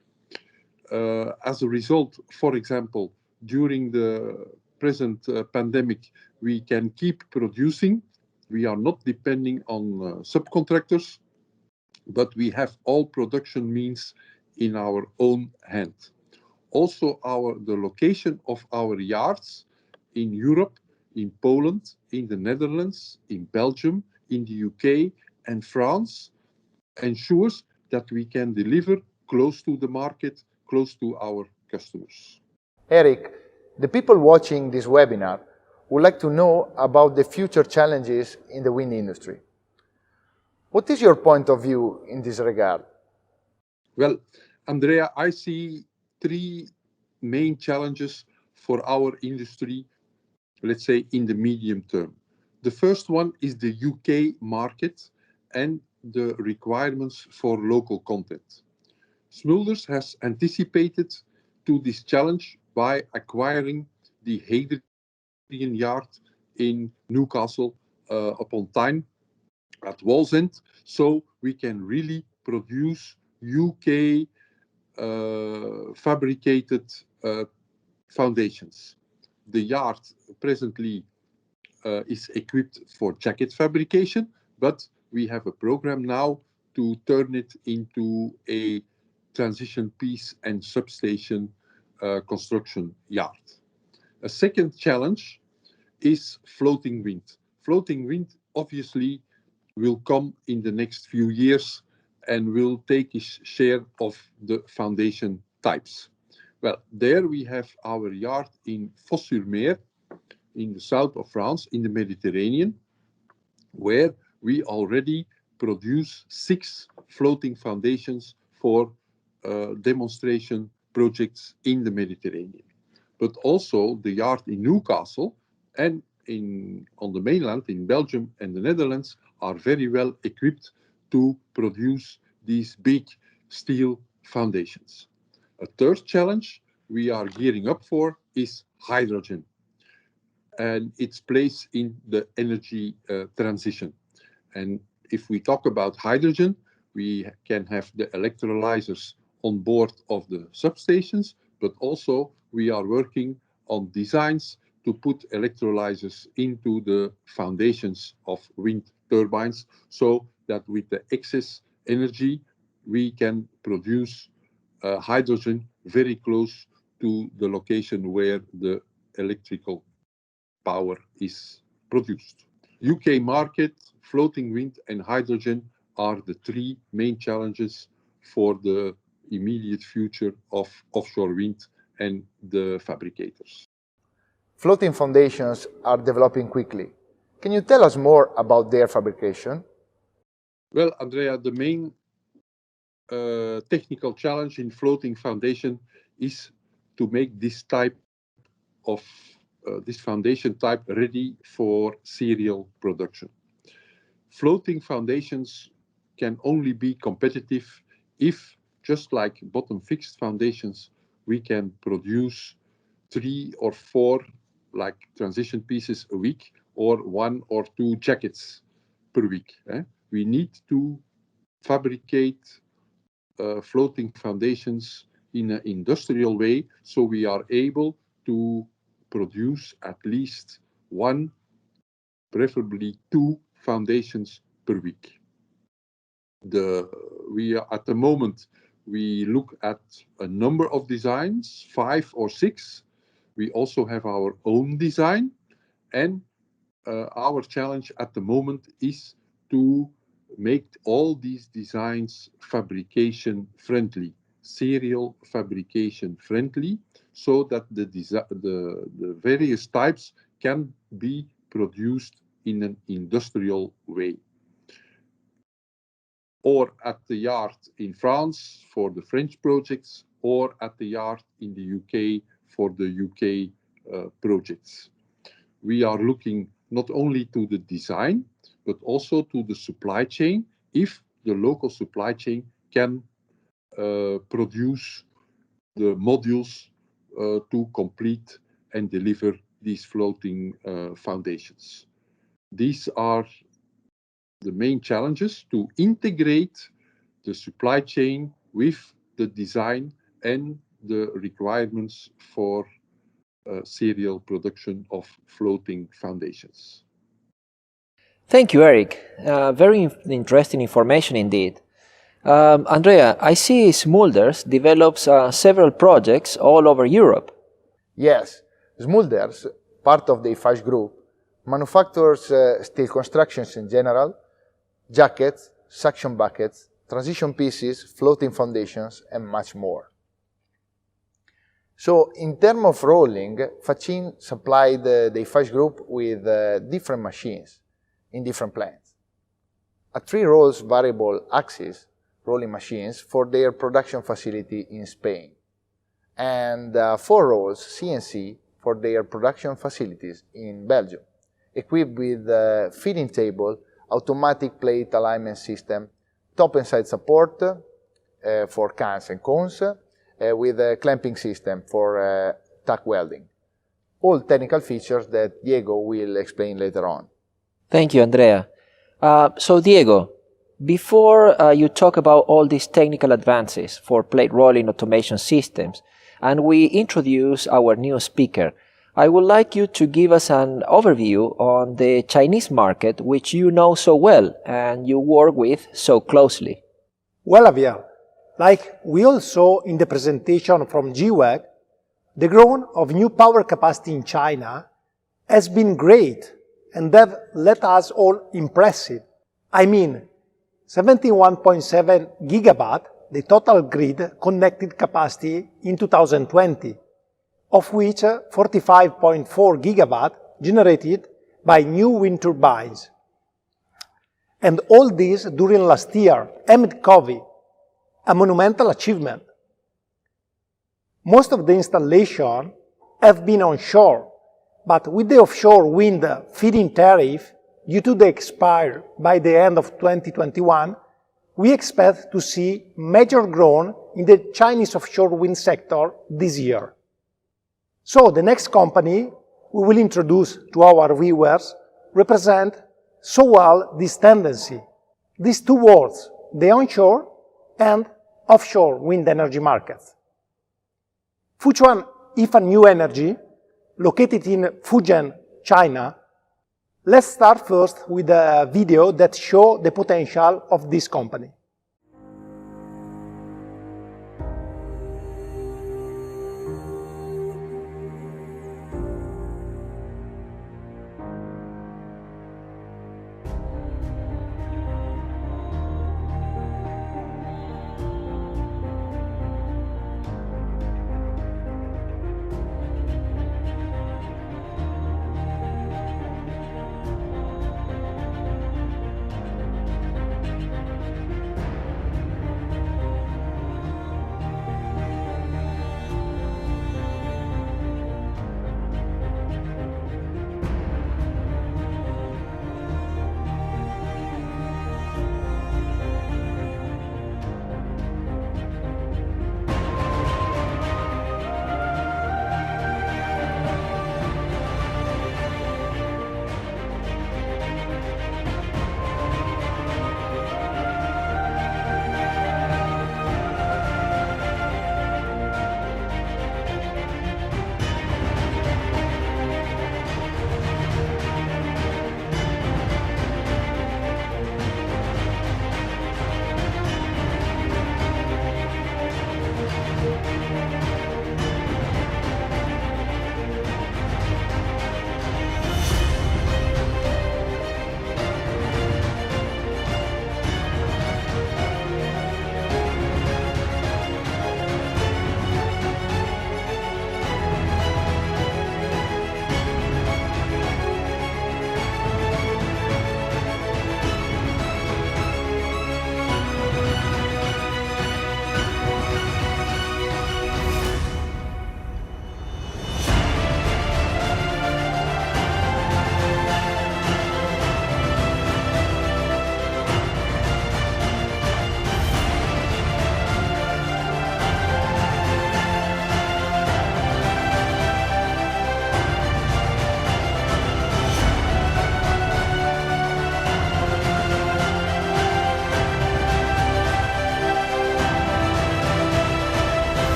As a result, for example, during the present pandemic, we can keep producing. We are not depending on subcontractors, but we have all production means in our own hand. Also, the location of our yards in Europe, in Poland, in the Netherlands, in Belgium, in the UK and France ensures that we can deliver close to the market, close to our customers. Eric, the people watching this webinar would like to know about the future challenges in the wind industry. What is your point of view in this regard? Well, Andrea, I see 3 main challenges for our industry, let's say in the medium term. The first one is the UK market and the requirements for local content. Smulders has anticipated to this challenge by acquiring the Hadrian yard in Newcastle upon time at Wallsend, so we can really produce UK fabricated foundations. The yard presently is equipped for jacket fabrication, but we have a program now to turn it into a transition piece and substation construction yard. A second challenge is floating wind. Floating wind obviously will come in the next few years and will take its share of the foundation types. Well, there we have our yard in Fos-sur-Mer, in the south of France, in the Mediterranean, where we already produce 6 floating foundations for demonstration projects in the Mediterranean. But also the yard in Newcastle and on the mainland in Belgium and the Netherlands are very well equipped to produce these big steel foundations. A third challenge we are gearing up for is hydrogen and its place in the energy transition. And if we talk about hydrogen, we can have the electrolyzers on board of the substations, but also we are working on designs to put electrolyzers into the foundations of wind turbines, so that with the excess energy, we can produce hydrogen very close to the location where the electrical power is produced. UK market, floating wind and hydrogen are the 3 main challenges for the immediate future of offshore wind and the fabricators. Floating foundations are developing quickly. Can you tell us more about their fabrication? Well, Andrea, the main technical challenge in floating foundation is to make this type of this foundation type ready for serial production. Floating foundations can only be competitive if, just like bottom fixed foundations, we can produce 3 or 4 like transition pieces a week, or 1 or 2 jackets per week. We need to fabricate floating foundations in an industrial way, so we are able to produce at least 1, preferably 2 foundations per week. We are at the moment, we look at a number of designs, 5 or 6. We also have our own design, and our challenge at the moment is to make all these designs fabrication friendly, serial fabrication friendly, so that the various types can be produced in an industrial way. Or at the yard in France for the French projects, or at the yard in the UK for the UK projects. We are looking not only to the design, but also to the supply chain, if the local supply chain can produce the modules to complete and deliver these floating foundations. These are the main challenges, to integrate the supply chain with the design and the requirements for serial production of floating foundations. Thank you, Eric. Very interesting information indeed. Andrea, I see Smulders develops several projects all over Europe. Yes, Smulders, part of the Eiffage Group, manufactures steel constructions in general, jackets, suction buckets, transition pieces, floating foundations, and much more. So, in terms of rolling, Faccin supplied the Eiffage Group with different machines in different plants. A 3 rolls variable axis rolling machines for their production facility in Spain, and 4 rolls CNC for their production facilities in Belgium, equipped with feeding table, automatic plate alignment system, top and side support for cans and cones, with a clamping system for tack welding. All technical features that Diego will explain later on. Thank you, Andrea. So Diego, before you talk about all these technical advances for plate rolling automation systems, and we introduce our new speaker, I would like you to give us an overview on the Chinese market, which you know so well and you work with so closely. Well, Javier, like we all saw in the presentation from GWEC, the growth of new power capacity in China has been great and have let us all impressive. I mean, 71.7 gigawatt, the total grid connected capacity in 2020, of which 45.4 gigawatt generated by new wind turbines. And all this during last year, amid COVID, a monumental achievement. Most of the installation have been onshore, but with the offshore wind feed-in tariff due to the expire by the end of 2021, we expect to see major growth in the Chinese offshore wind sector this year. So the next company we will introduce to our viewers represent so well this tendency, these two words, the onshore and offshore wind energy markets. Fuchuan Ifan New Energy, located in Fujian, China. Let's start first with a video that shows the potential of this company.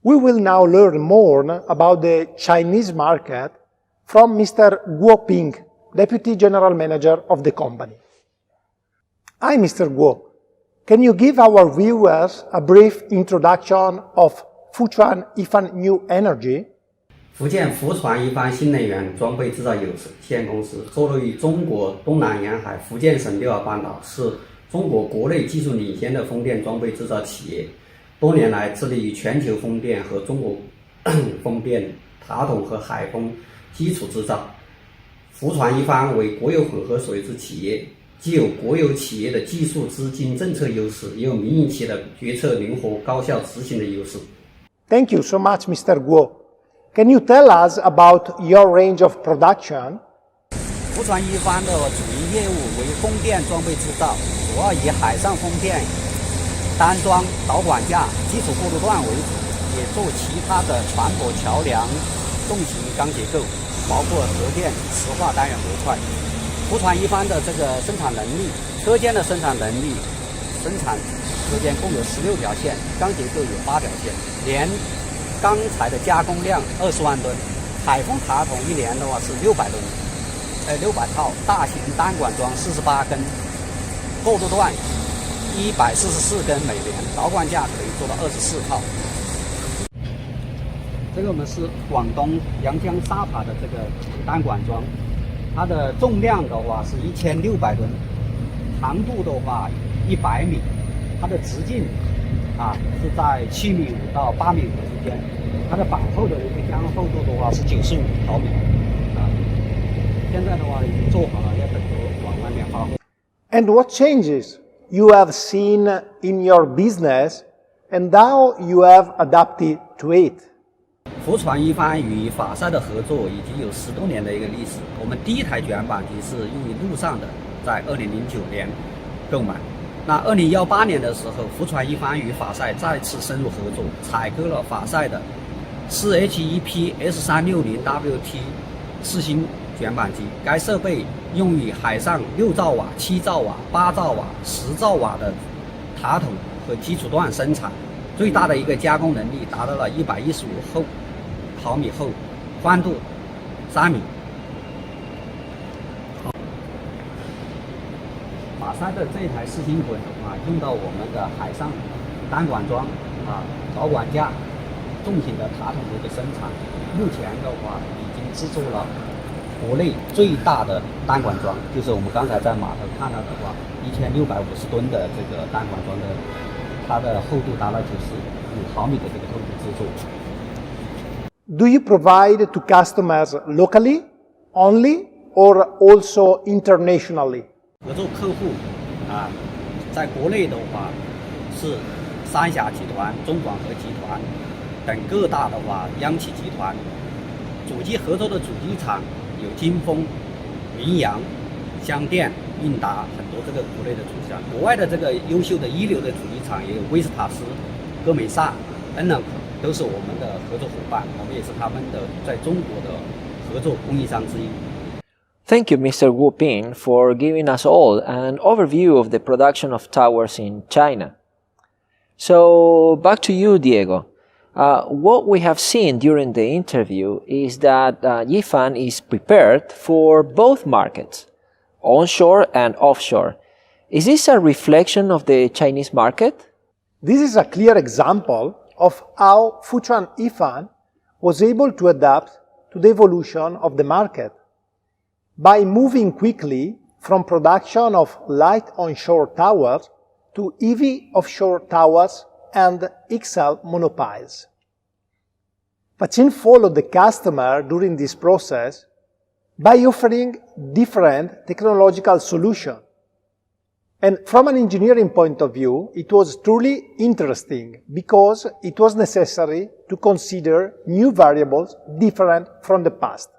We will now learn more about the Chinese market from Mr. Guo Ping, Deputy General Manager of the company. Hi, Mr. Guo. Can you give our viewers a brief introduction of Fuchuan Yifan New Energy? 福建福船一帆新能源装备制造有限公司坐落于中国东南沿海福建省六号半岛，是中国国内技术领先的风电装备制造企业。多年来致力于全球风电和中国风电塔筒和海风基础制造。福船一帆为国有混合水制企业，既有国有企业的技术、资金、政策优势，也有民营企业的决策灵活、高效执行的优势。Thank you so much, Mr. Guo. Can you tell us about your range of production? 福船一帆的主营业务为风电装备制造，主要以海上风电单装、导管架、基础过渡段为主，也做其他的船舶、桥梁、重型钢结构，包括核电、石化单元模块。福船一帆的这个生产能力，车间的生产能力，生产车间共有16条线，钢结构有8条线，连钢材的加工量20万吨，海风塔筒一年的话是600吨，600套，大型单管桩48根，过渡段144根每年，导管架可以做到24套。这个我们是广东阳江沙塔的这个单管桩，它的重量的话是1600吨，长度的话100米，它的直径是在7.5米到8.5米之间，它的板厚的一个箱厚度的话是95毫米现在的话已经做好了，要等着往外面发货。And what changes you have seen in your business and how you have adapted to it? 福船一帆与法赛的合作已经有10多年的一个历史。我们第一台卷板机是用于陆上的，在2009年购买。那2018年的时候，福船一帆与法赛再次深入合作，采购了法赛的4H1P S360WT 4星卷板机。该设备用于海上6兆瓦、7兆瓦、8兆瓦、10兆瓦的塔筒和基础段生产，最大的一个加工能力达到了115毫米厚，宽度3米。法赛的这台4星滚用到我们的海上单管桩导管架、重型的塔筒的一个生产。目前的话已经制作了国内最大的单管桩，就是我们刚才在码头看到的话，1650吨的这个单管桩的，它的厚度达到95毫米的这个厚度制作。Do you provide to customers locally only or also internationally? 合作客户在国内的话是三峡集团、中广核集团等各大的话央企集团。主机合作的主机厂有金丰、明阳、湘电、韵达很多这个国内的主机厂。国外的这个优秀的一流的主机厂也有威斯塔斯、歌美萨、恩能可，都是我们的合作伙伴，我们也是他们的在中国的合作供应商之一。Thank you, Mr. Wu Ping, for giving us all an overview of the production of towers in China. So, back to you, Diego. What we have seen during the interview is that Yifan is prepared for both markets, onshore and offshore. Is this a reflection of the Chinese market? This is a clear example of how Fuchuan Yifan was able to adapt to the evolution of the market. By moving quickly from production of light onshore towers to heavy offshore towers and XL monopiles. Faccin followed the customer during this process by offering different technological solutions. And from an engineering point of view, it was truly interesting because it was necessary to consider new variables different from the past.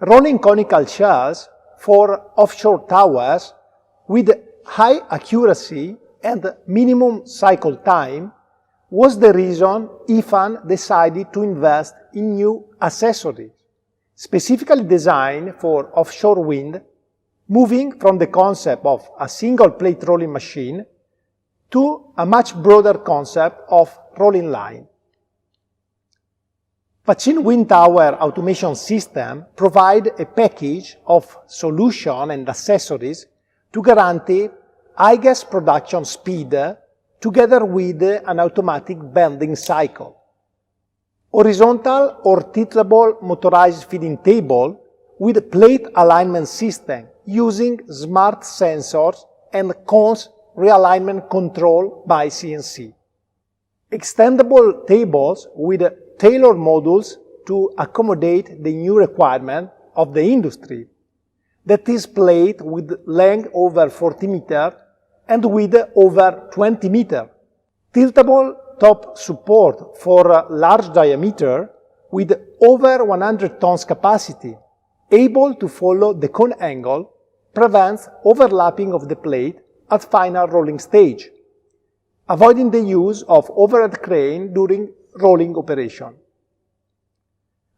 Rolling conical shells for offshore towers with high accuracy and minimum cycle time was the reason Yifan decided to invest in new accessories, specifically designed for offshore wind, moving from the concept of a single plate rolling machine to a much broader concept of rolling line. Faccin Wind Tower Automation System provide a package of solutions and accessories to guarantee highest production speed together with an automatic bending cycle. Horizontal or tiltable motorized feeding table with plate alignment system using smart sensors and cones realignment control by CNC. Extendable tables with tailored modules to accommodate the new requirement of the industry. That is plate with length over 40 meters and width over 20 meters. Tiltable top support for large diameter with over 100 tons capacity, able to follow the cone angle, prevents overlapping of the plate at final rolling stage, avoiding the use of overhead crane during rolling operation.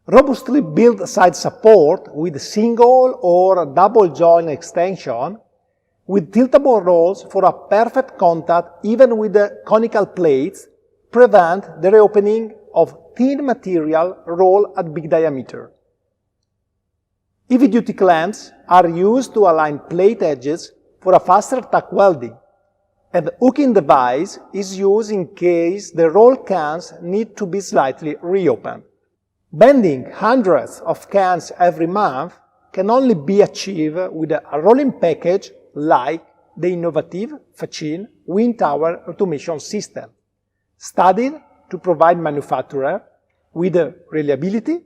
Robustly built side support with single or double joint extension with tiltable rolls for a perfect contact even with the conical plates prevent the reopening of thin material roll at big diameter. Heavy-duty clamps are used to align plate edges for a faster tack welding, and hooking device is used in case the roll cans need to be slightly reopened. Bending hundreds of cans every month can only be achieved with a rolling package like the innovative Faccin wind tower automation system, studied to provide manufacturer with reliability,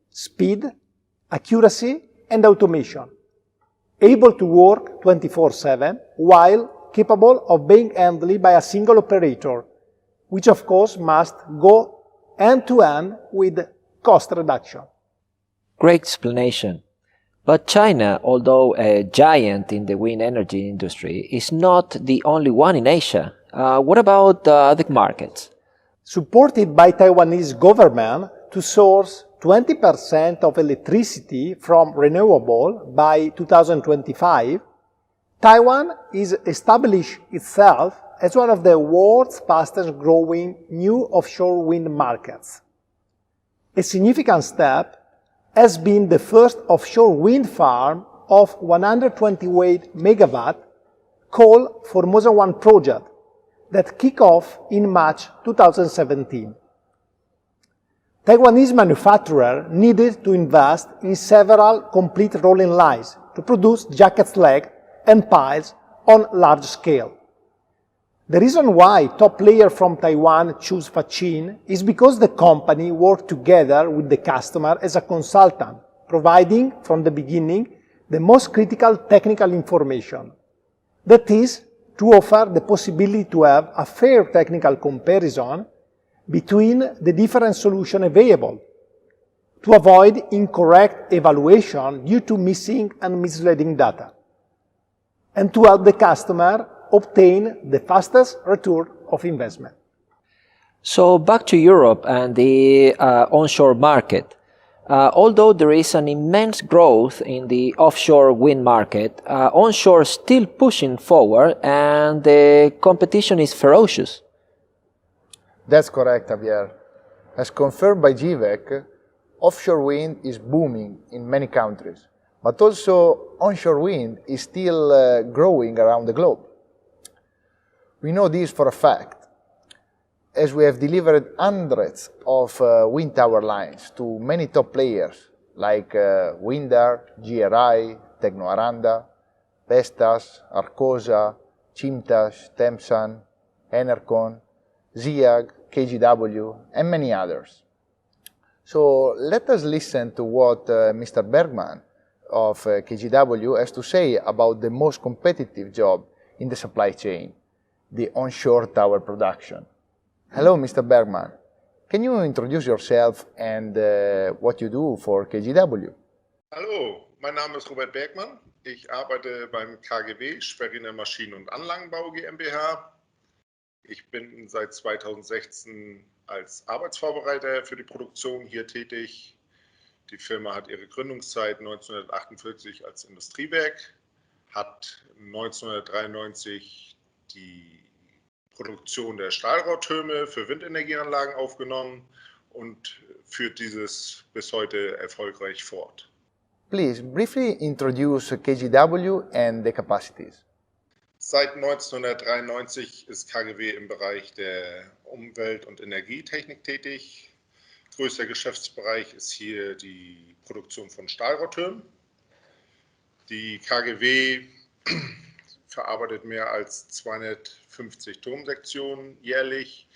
speed, accuracy, and automation, able to work 24/7 while capable of being handled by a single operator, which of course must go end-to-end with cost reduction. Great explanation. But China, although a giant in the wind energy industry, is not the only one in Asia. What about other markets? Supported by Taiwanese government to source 20% of electricity from renewable by 2025, Taiwan is established itself as one of the world's fastest growing new offshore wind markets. A significant step has been the first offshore wind farm of 128 megawatt called Formosa 1 project that kicked off in March 2017. Taiwanese manufacturer needed to invest in several complete rolling lines to produce jacket leg and piles on large scale. The reason why top players from Taiwan choose Faccin is because the company worked together with the customer as a consultant, providing from the beginning the most critical technical information. That is, to offer the possibility to have a fair technical comparison between the different solutions available, to avoid incorrect evaluation due to missing and misleading data, and to help the customer obtain the fastest return of investment. So back to Europe and the onshore market. Although there is an immense growth in the offshore wind market, onshore is still pushing forward and the competition is ferocious. That's correct, Javier. As confirmed by GWEC, offshore wind is booming in many countries, but also onshore wind is still growing around the globe. We know this for a fact, as we have delivered hundreds of wind tower lines to many top players like Windar, GRI, Tecnoaranda, Vestas, Arcosa, Chimtas, Temsan, Enercon, ZIAG, KGW, and many others. So let us listen to what Mr. Bergman of KGW has to say about the most competitive job in the supply chain, the onshore tower production. Hello, Mr. Bergman. Can you introduce yourself and what you do for KGW? Hallo, mein Name ist Robert Bergmann. Ich arbeite beim KGW, Schweriner Maschinen- und Anlagenbau GmbH. Ich bin seit 2016 als Arbeitsvorbereiter für die Produktion hier tätig. Die Firma hat ihre Gründungszeit 1948 als Industriewerk, hat 1993 die Produktion der Stahlrohrtürme für Windenergieanlagen aufgenommen und führt dieses bis heute erfolgreich fort. Please briefly introduce KGW and the capacities. Seit 1993 ist KGW im Bereich der Umwelt- und Energietechnik tätig. Größter Geschäftsbereich ist hier die Produktion von Stahlrohrtürmen. Die KGW verarbeitet mehr als 250 Turmsektionen jährlich.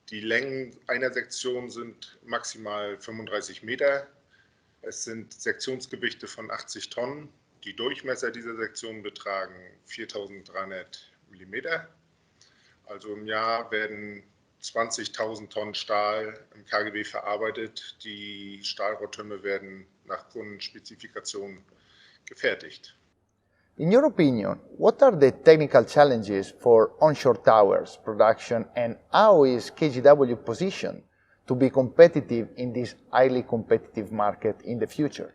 Die Längen einer Sektion sind maximal 35 Meter. Es sind Sektionsgewichte von 80 Tonnen. Die Durchmesser dieser Sektion betragen 4300 Millimeter. Also im Jahr werden 20.000 Tonnen Stahl im KGW verarbeitet. Die Stahlrohrtürme werden nach Kundenspezifikationen gefertigt. In your opinion, what are the technical challenges for onshore towers production and how is KGW positioned to be competitive in this highly competitive market in the future?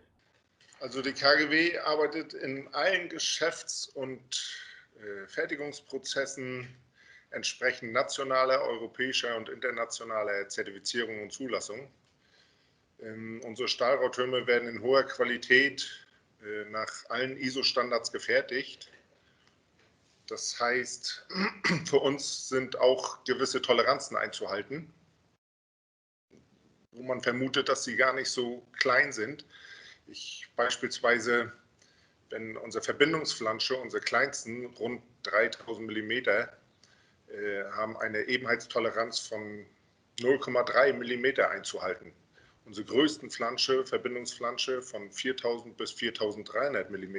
Also die KGW arbeitet in allen Geschäfts- und Fertigungsprozessen entsprechend nationaler, europäischer und internationaler Zertifizierung und Zulassung. Unsere Stahlrohrtürme werden in hoher Qualität nach allen ISO-Standards gefertigt. Das heißt, für uns sind auch gewisse Toleranzen einzuhalten, wo man vermutet, dass sie gar nicht so klein sind. Beispielsweise, wenn unsere Verbindungsflansche, unsere kleinsten, rund 3000 mm, haben eine Ebenheitstoleranz von 0,3 mm einzuhalten. Unsere größten Verbindungsflansche von 4000 bis 4300 mm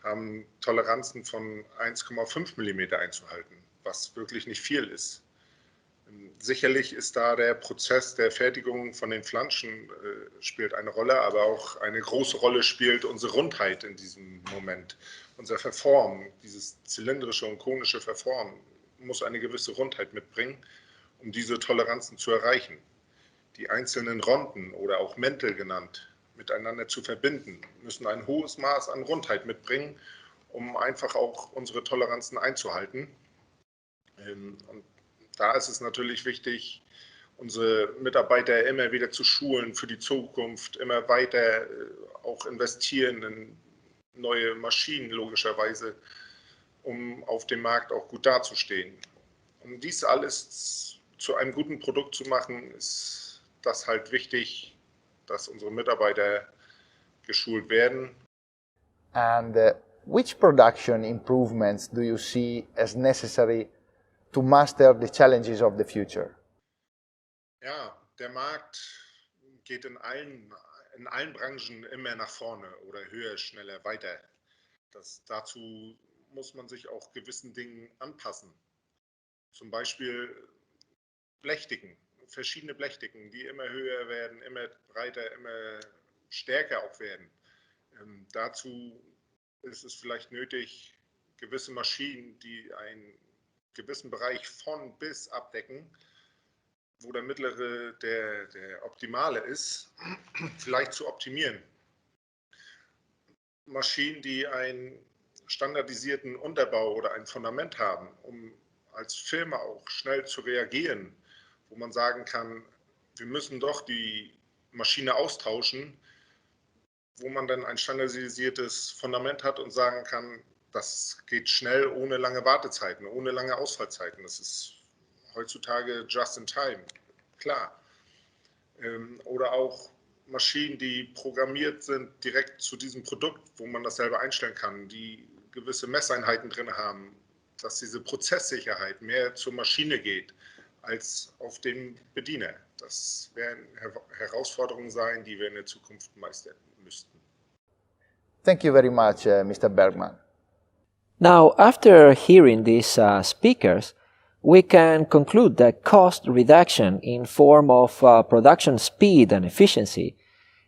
haben Toleranzen von 1,5 mm einzuhalten, was wirklich nicht viel ist. Sicherlich ist da der Prozess der Fertigung von den Flanschen spielt eine Rolle, aber auch eine große Rolle spielt unsere Rundheit in diesem Moment. Unser Verformen, dieses zylindrische und konische Verformen, muss eine gewisse Rundheit mitbringen, um diese Toleranzen zu erreichen. Die einzelnen Ronden oder auch Mäntel genannt, miteinander zu verbinden, müssen ein hohes Maß an Rundheit mitbringen, um einfach auch unsere Toleranzen einzuhalten. Und da ist es natürlich wichtig, unsere Mitarbeiter immer wieder zu schulen für die Zukunft, immer weiter auch investieren in neue Maschinen logischerweise, um auf dem Markt auch gut dazustehen. Um dies alles zu einem guten Produkt zu machen, ist das halt wichtig, dass unsere Mitarbeiter geschult werden. And which production improvements do you see as necessary to master the challenges of the future? Ja, der Markt geht in allen Branchen immer nach vorne oder höher, schneller, weiter. Dazu muss man sich auch gewissen Dingen anpassen. Zum Beispiel Blechdicken, verschiedene Blechdicken, die immer höher werden, immer breiter, immer stärker auch werden. Dazu ist es vielleicht nötig, gewisse Maschinen, die einen gewissen Bereich von bis abdecken, wo der mittlere der optimale ist, vielleicht zu optimieren. Maschinen, die einen standardisierten Unterbau oder ein Fundament haben, um als Firma auch schnell zu reagieren, wo man sagen kann, wir müssen doch die Maschine austauschen, wo man dann ein standardisiertes Fundament hat und sagen kann, das geht schnell, ohne lange Wartezeiten, ohne lange Ausfallzeiten. Das ist heutzutage just in time, klar. Oder auch Maschinen, die programmiert sind direkt zu diesem Produkt, wo man das selber einstellen kann, die gewisse Messeinheiten drin haben, dass diese Prozesssicherheit mehr zur Maschine geht als auf den Bediener. Das werden Herausforderungen sein, die wir in der Zukunft meistern müssten. Thank you very much, Mr. Bergman. Now, after hearing these speakers, we can conclude that cost reduction in form of production speed and efficiency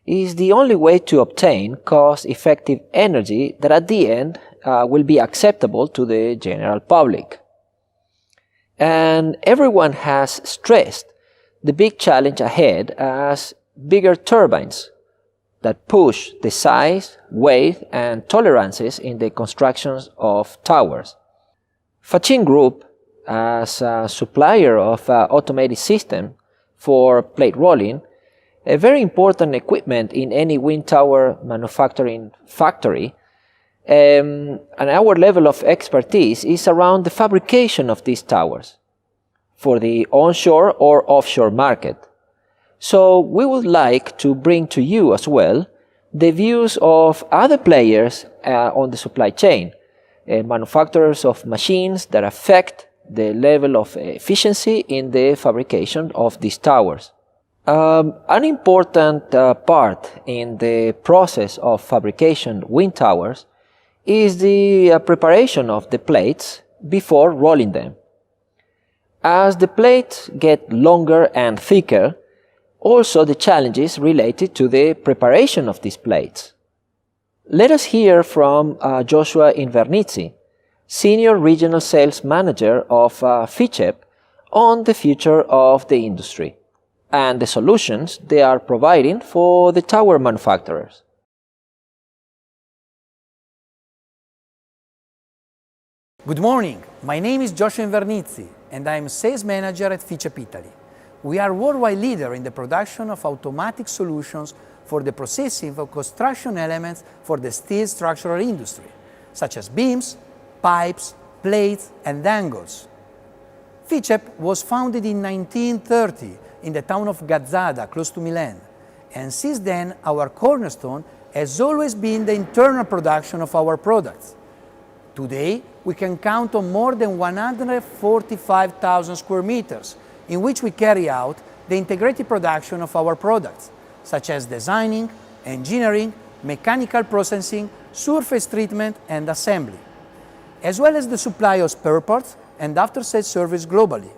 is the only way to obtain cost-effective energy that at the end will be acceptable to the general public. And everyone has stressed the big challenge ahead as bigger turbines that push the size, weight, and tolerances in the constructions of towers. Faccin Group, as a supplier of automated system for plate rolling, a very important equipment in any wind tower manufacturing factory, and our level of expertise is around the fabrication of these towers for the onshore or offshore market. So we would like to bring to you as well the views of other players on the supply chain, manufacturers of machines that affect the level of efficiency in the fabrication of these towers. An important part in the process of fabrication wind towers is the preparation of the plates before rolling them. As the plates get longer and thicker, also the challenges related to the preparation of these plates. Let us hear from Joshua Invernizzi, Senior Regional Sales Manager of Fitchep, on the future of the industry and the solutions they are providing for the tower manufacturers. Good morning, my name is Joshua Invernizzi and I am Sales Manager at Fitchep Italy. We are a worldwide leader in the production of automatic solutions for the processing of construction elements for the steel structural industry, such as beams, pipes, plates, and angles. Fitchep was founded in 1930 in the town of Gazzada, close to Milan, and since then our cornerstone has always been the internal production of our products. Today, we can count on more than 145,000 square meters in which we carry out the integrated production of our products, such as designing, engineering, mechanical processing, surface treatment, and assembly, as well as the supply of spare parts and after-sales service globally.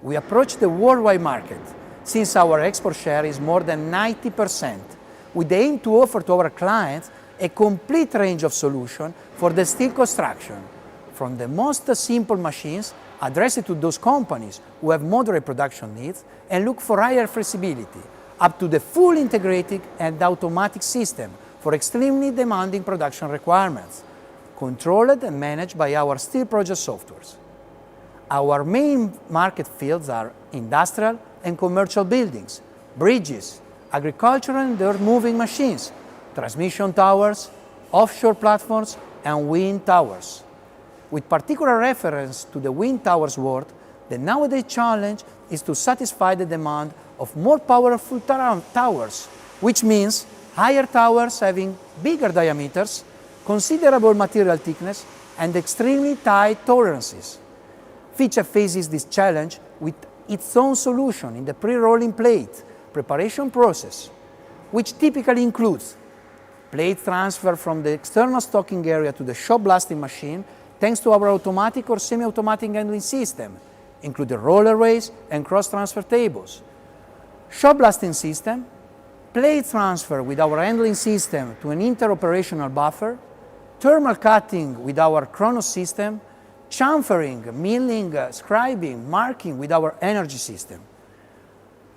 We approach the worldwide market, since our export share is more than 90%, with the aim to offer to our clients a complete range of solutions for the steel construction, from the most simple machines addressed to those companies who have moderate production needs and look for higher flexibility, up to the full integrated and automatic system for extremely demanding production requirements, controlled and managed by our steel project softwares. Our main market fields are industrial and commercial buildings, bridges, agricultural and earth-moving machines, transmission towers, offshore platforms, and wind towers. With particular reference to the wind towers world, the nowadays challenge is to satisfy the demand of more powerful towers, which means higher towers having bigger diameters, considerable material thickness, and extremely tight tolerances. Fitchep faces this challenge with its own solution in the pre-rolling plate preparation process, which typically includes plate transfer from the external stocking area to the shop blasting machine thanks to our automatic or semi-automatic handling system, including rollerways and cross-transfer tables. Shop blasting system, plate transfer with our handling system to an interoperational buffer, thermal cutting with our Chronos system, chamfering, milling, scribing, marking with our energy system.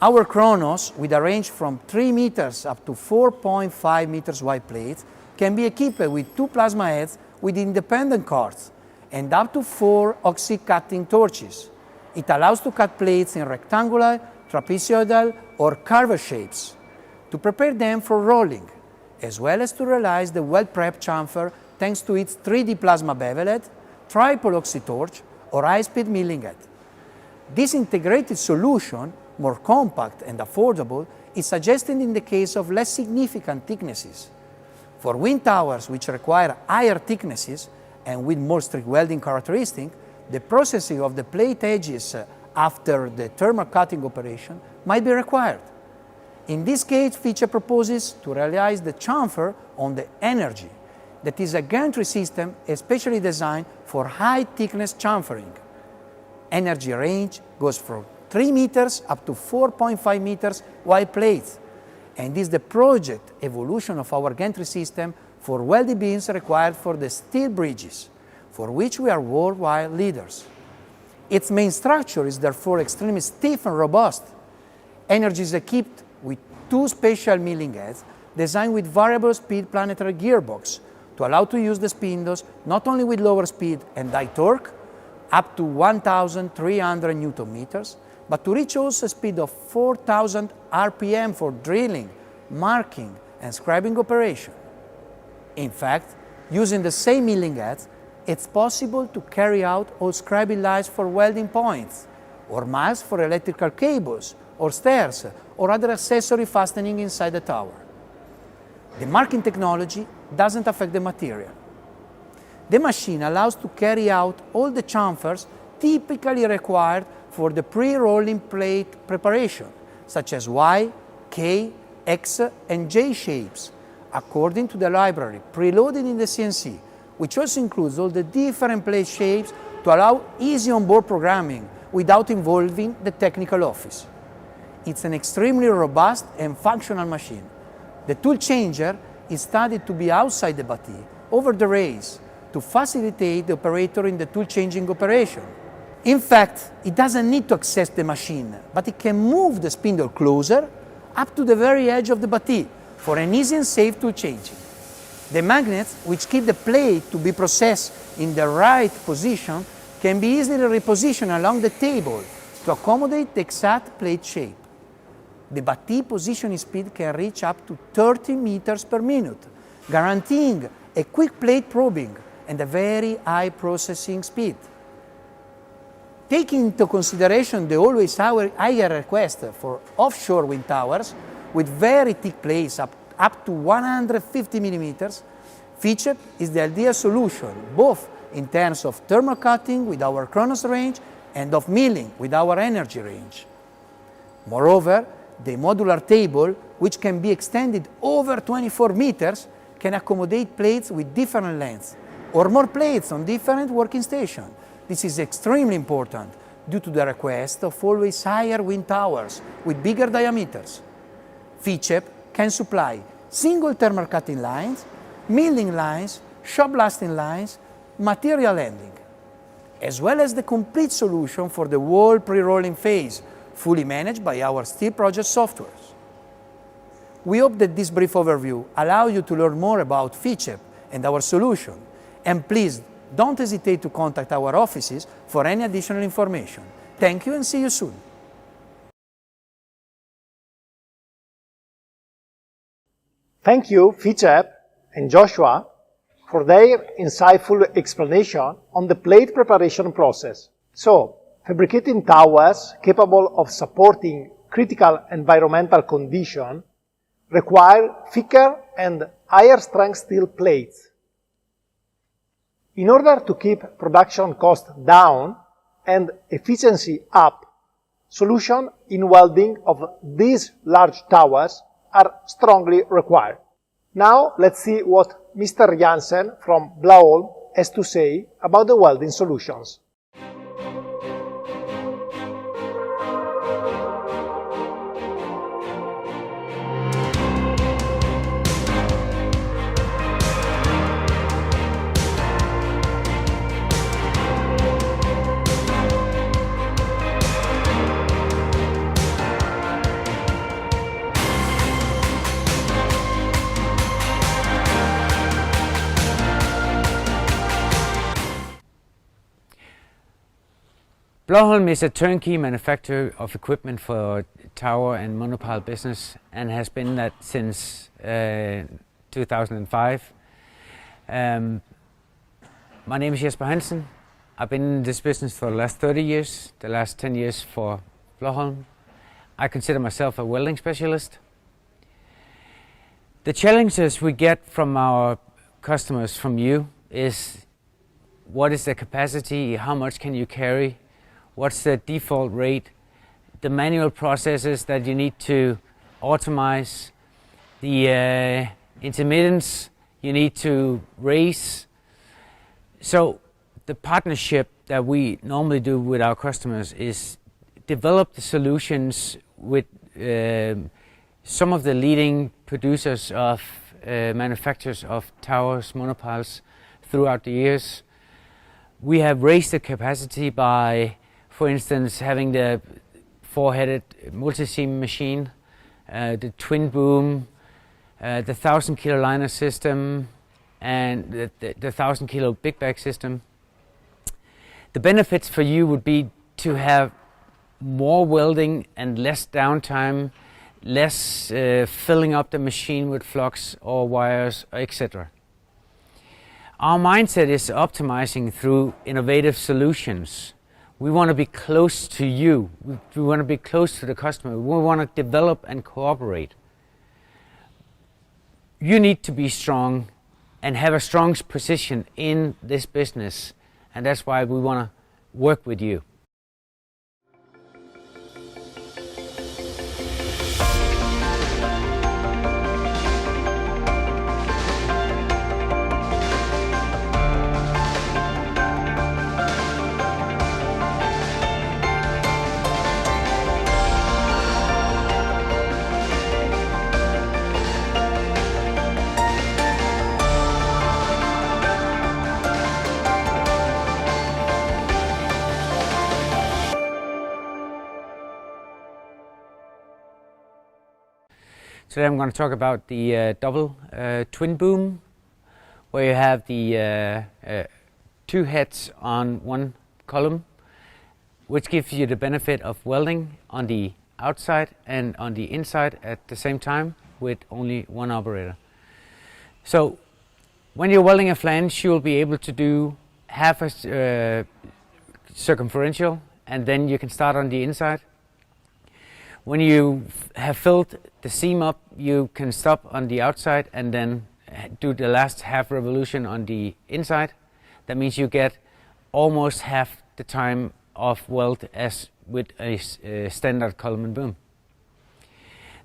Our Chronos, with a range from 3 meters up to 4.5 meters wide plates, can be equipped with 2 plasma heads with independent cards and up to 4 oxy-cutting torches. It allows to cut plates in rectangular, trapezoidal, or curved shapes to prepare them for rolling, as well as to realize the well-prepped chamfer thanks to its 3D plasma bevel head, triple oxy torch, or high-speed milling head. This integrated solution, more compact and affordable, is suggested in the case of less significant thicknesses. For wind towers which require higher thicknesses and with more strict welding characteristics, the processing of the plate edges after the thermal cutting operation might be required. In this case, Fitchep proposes to realize the chamfer on the Energy, that is a gantry system especially designed for high-thickness chamfering. Energy range goes from 3 meters up to 4.5 meters wide plates, and is the project evolution of our gantry system for welded beams required for the steel bridges, for which we are worldwide leaders. Its main structure is therefore extremely stiff and robust. Energy is equipped with 2 special milling heads designed with variable speed planetary gearbox to allow to use the spindles not only with lower speed and high torque, up to 1,300 Newton meters, but to reach also a speed of 4,000 RPM for drilling, marking, and scribing operation. In fact, Using the same milling heads, it's possible to carry out all scribing lines for welding points, or miles for electrical cables, or stairs, or other accessory fastening inside the tower. The marking technology doesn't affect the material. The machine allows to carry out all the chamfers typically required for the pre-rolling plate preparation, such as Y, K, X, and J shapes, according to the library preloaded in the CNC, which also includes all the different plate shapes to allow easy onboard programming without involving the technical office. It's an extremely robust and functional machine. The tool changer is studied to be outside the bati, over the rails, to facilitate the operator in the tool changing operation. In fact, it doesn't need to access the machine, but it can move the spindle closer up to the very edge of the bati for an easy and safe tool changing. The magnets, which keep the plate to be processed in the right position, can be easily repositioned along the table to accommodate the exact plate shape. The bati positioning speed can reach up to 30 meters per minute, guaranteeing a quick plate probing and a very high processing speed. Taking into consideration the always higher request for offshore wind towers with very thick plates up to 150 millimeters, FICEP is the ideal solution, both in terms of thermal cutting with our Kronos range and of milling with our energy range. Moreover, the modular table, which can be extended over 24 meters, can accommodate plates with different lengths or more plates on different working stations. This is extremely important due to the request of always higher wind towers with bigger diameters. FICEP can supply single thermal cutting lines, milling lines, shop blasting lines, material handling, as well as the complete solution for the whole pre-rolling phase, fully managed by our steel project software. We hope that this brief overview allows you to learn more about FICEP and our solution, and please don't hesitate to contact our offices for any additional information. Thank you and see you soon. Thank you, FICEP and Joshua, for their insightful explanation on the plate preparation process. So, fabricating towers capable of supporting critical environmental conditions require thicker and higher strength steel plates. In order to keep production costs down and efficiency up, solutions in welding of these large towers are strongly required. Now let's see what Mr. Jansen from Blaholm has to say about the welding solutions. Blaholm is a turnkey manufacturer of equipment for tower and monopile business and has been that since 2005. My name is Jesper Hansen. I've been in this business for the last 30 years, the last 10 years for Blaholm. I consider myself a welding specialist. The challenges we get from our customers, from you, is what is the capacity, how much can you carry, what's the default rate, the manual processes that you need to automate, the intermittence you need to raise. So the partnership that we normally do with our customers is develop the solutions with some of the leading producers of manufacturers of towers, monopiles throughout the years. We have raised the capacity by, for instance, having the four-headed multi-seam machine, the twin boom, the 1,000 kilo liner system, and the 1,000 kilo big bag system. The benefits for you would be to have more welding and less downtime, less filling up the machine with flux or wires, etc. Our mindset is optimizing through innovative solutions. We want to be close to you. We want to be close to the customer. We want to develop and cooperate. You need to be strong and have a strong position in this business, and that's why we want to work with you. Today I'm going to talk about the double twin boom, where you have the two heads on one column, which gives you the benefit of welding on the outside and on the inside at the same time with only one operator. So when you're welding a flange, you'll be able to do half a circumferential, and then you can start on the inside. When you have filled the seam up, you can stop on the outside and then do the last half revolution on the inside. That means you get almost half the time of weld as with a standard column and boom.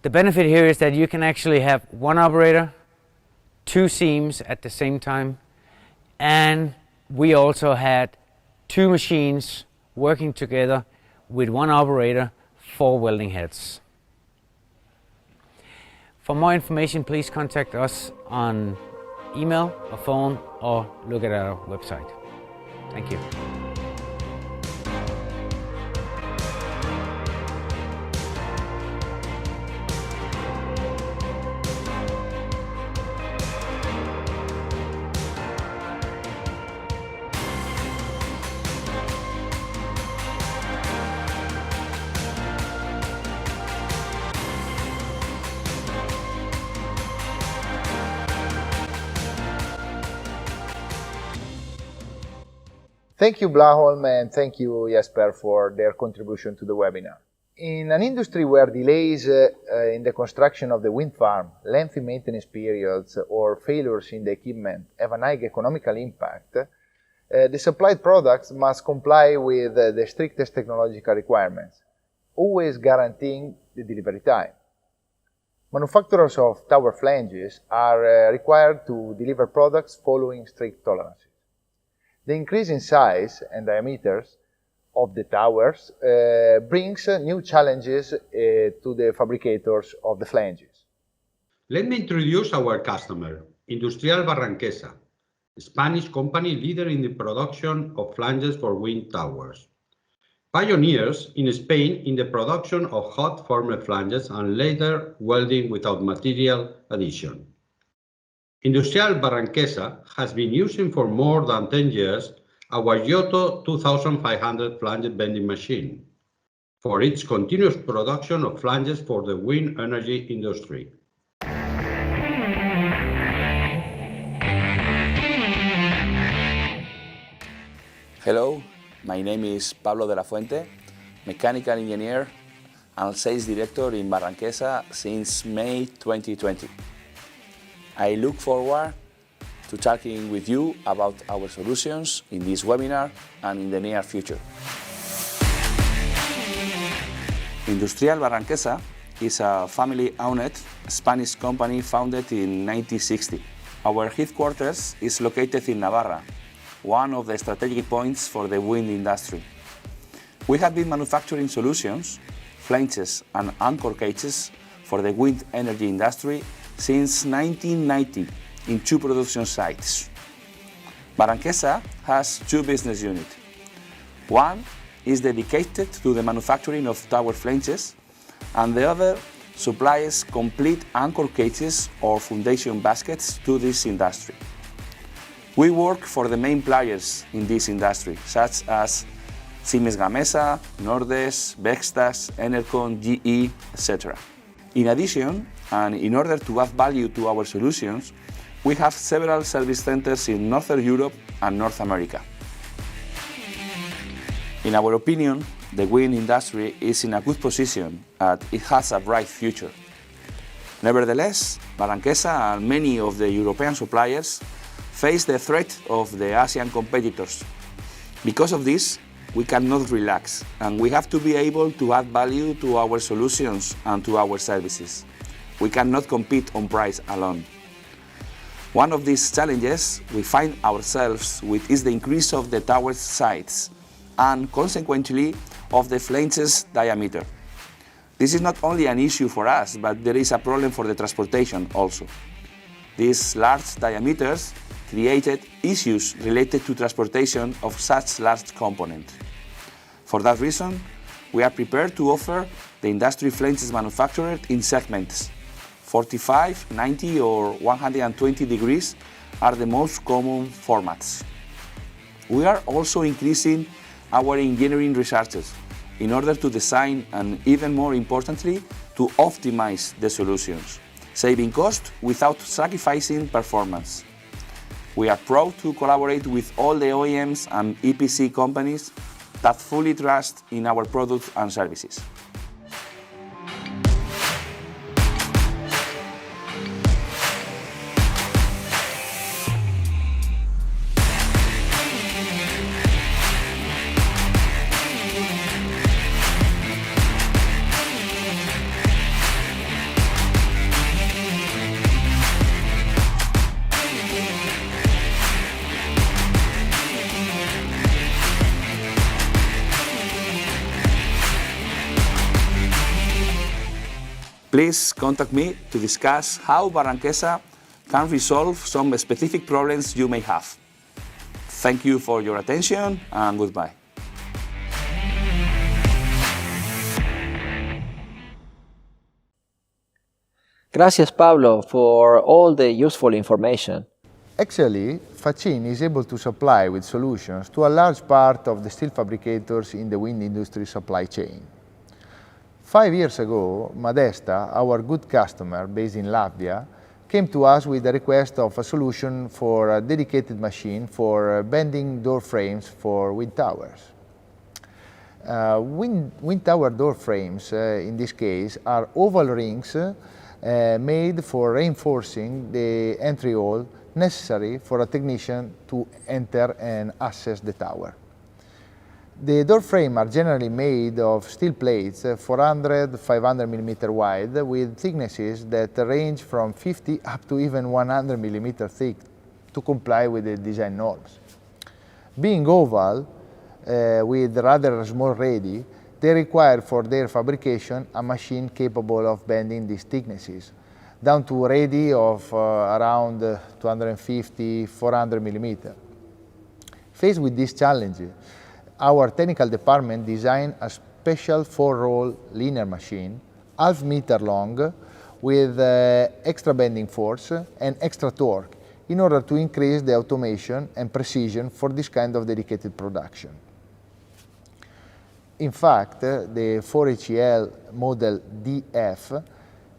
The benefit here is that you can actually have one operator, two seams at the same time, and we also had two machines working together with one operator, 4 welding heads. For more information, please contact us on email or phone or look at our website. Thank you. Thank you, Blaholm, and thank you, Jesper, for their contribution to the webinar. In an industry where delays in the construction of the wind farm, lengthy maintenance periods, or failures in the equipment have a high economical impact, the supplied products must comply with the strictest technological requirements, always guaranteeing the delivery time. Manufacturers of tower flanges are required to deliver products following strict tolerances. The increase in size and diameters of the towers brings new challenges to the fabricators of the flanges. Let me introduce our customer, Industrial Barranquesa, a Spanish company leader in the production of flanges for wind towers. Pioneers in Spain in the production of hot formed flanges and later welding without material addition. Industrial Barranquesa has been using for more than 10 years our Giotto 2500 flange bending machine for its continuous production of flanges for the wind energy industry. Hello, my name is Pablo de la Fuente, mechanical engineer and sales director in Barranquesa since May 2020. I look forward to talking with you about our solutions in this webinar and in the near future. Industrial Barranquesa is a family-owned Spanish company founded in 1960. Our headquarters is located in Navarra, one of the strategic points for the wind industry. We have been manufacturing solutions, flanges and anchor cages for the wind energy industry since 1990 in 2 production sites. Barranquesa has 2 business units. One is dedicated to the manufacturing of tower flanges, and the other supplies complete anchor cages or foundation baskets to this industry. We work for the main players in this industry, such as Siemens Gamesa, Nordes, Vestas, Enercon, GE, etc. In addition, and in order to add value to our solutions, We have several service centers in Northern Europe and North America. In our opinion, the wind industry is in a good position and it has a bright future. Nevertheless, Barranquesa and many of the European suppliers face the threat of the Asian competitors. Because of this, we cannot relax and we have to be able to add value to our solutions and to our services. We cannot compete on price alone. One of these challenges we find ourselves with is the increase of the tower's size and consequently of the flanges diameter. This is not only an issue for us, but there is a problem for the transportation also. These large diameters created issues related to transportation of such large components. For that reason, we are prepared to offer the industry flanges manufactured in segments. 45, 90 or 120 degrees are the most common formats. We are also increasing our engineering researches in order to design and, even more importantly, to optimize the solutions, saving cost without sacrificing performance. We are proud to collaborate with all the OEMs and EPC companies that fully trust in our products and services. Please contact me to discuss how Barranquesa can resolve some specific problems you may have. Thank you for your attention and goodbye. Gracias, Pablo, for all the useful information. Actually, Faccin is able to supply with solutions to a large part of the steel fabricators in the wind industry supply chain. 5 years ago, Modesta, our good customer based in Latvia, came to us with a request of a solution for a dedicated machine for bending door frames for wind towers. Wind tower door frames, in this case, are oval rings made for reinforcing the entry hole necessary for a technician to enter and access the tower. The door frames are generally made of steel plates 400–500 mm wide with thicknesses that range from 50 up to even 100 mm thick to comply with the design norms. Being oval with rather small radii, they require for their fabrication a machine capable of bending these thicknesses down to a radii of around 250–400 mm. Faced with this challenge, our technical department designed a special 4-roll linear machine, half meter long, with extra bending force and extra torque in order to increase the automation and precision for this kind of dedicated production. In fact, the 4HEL model DF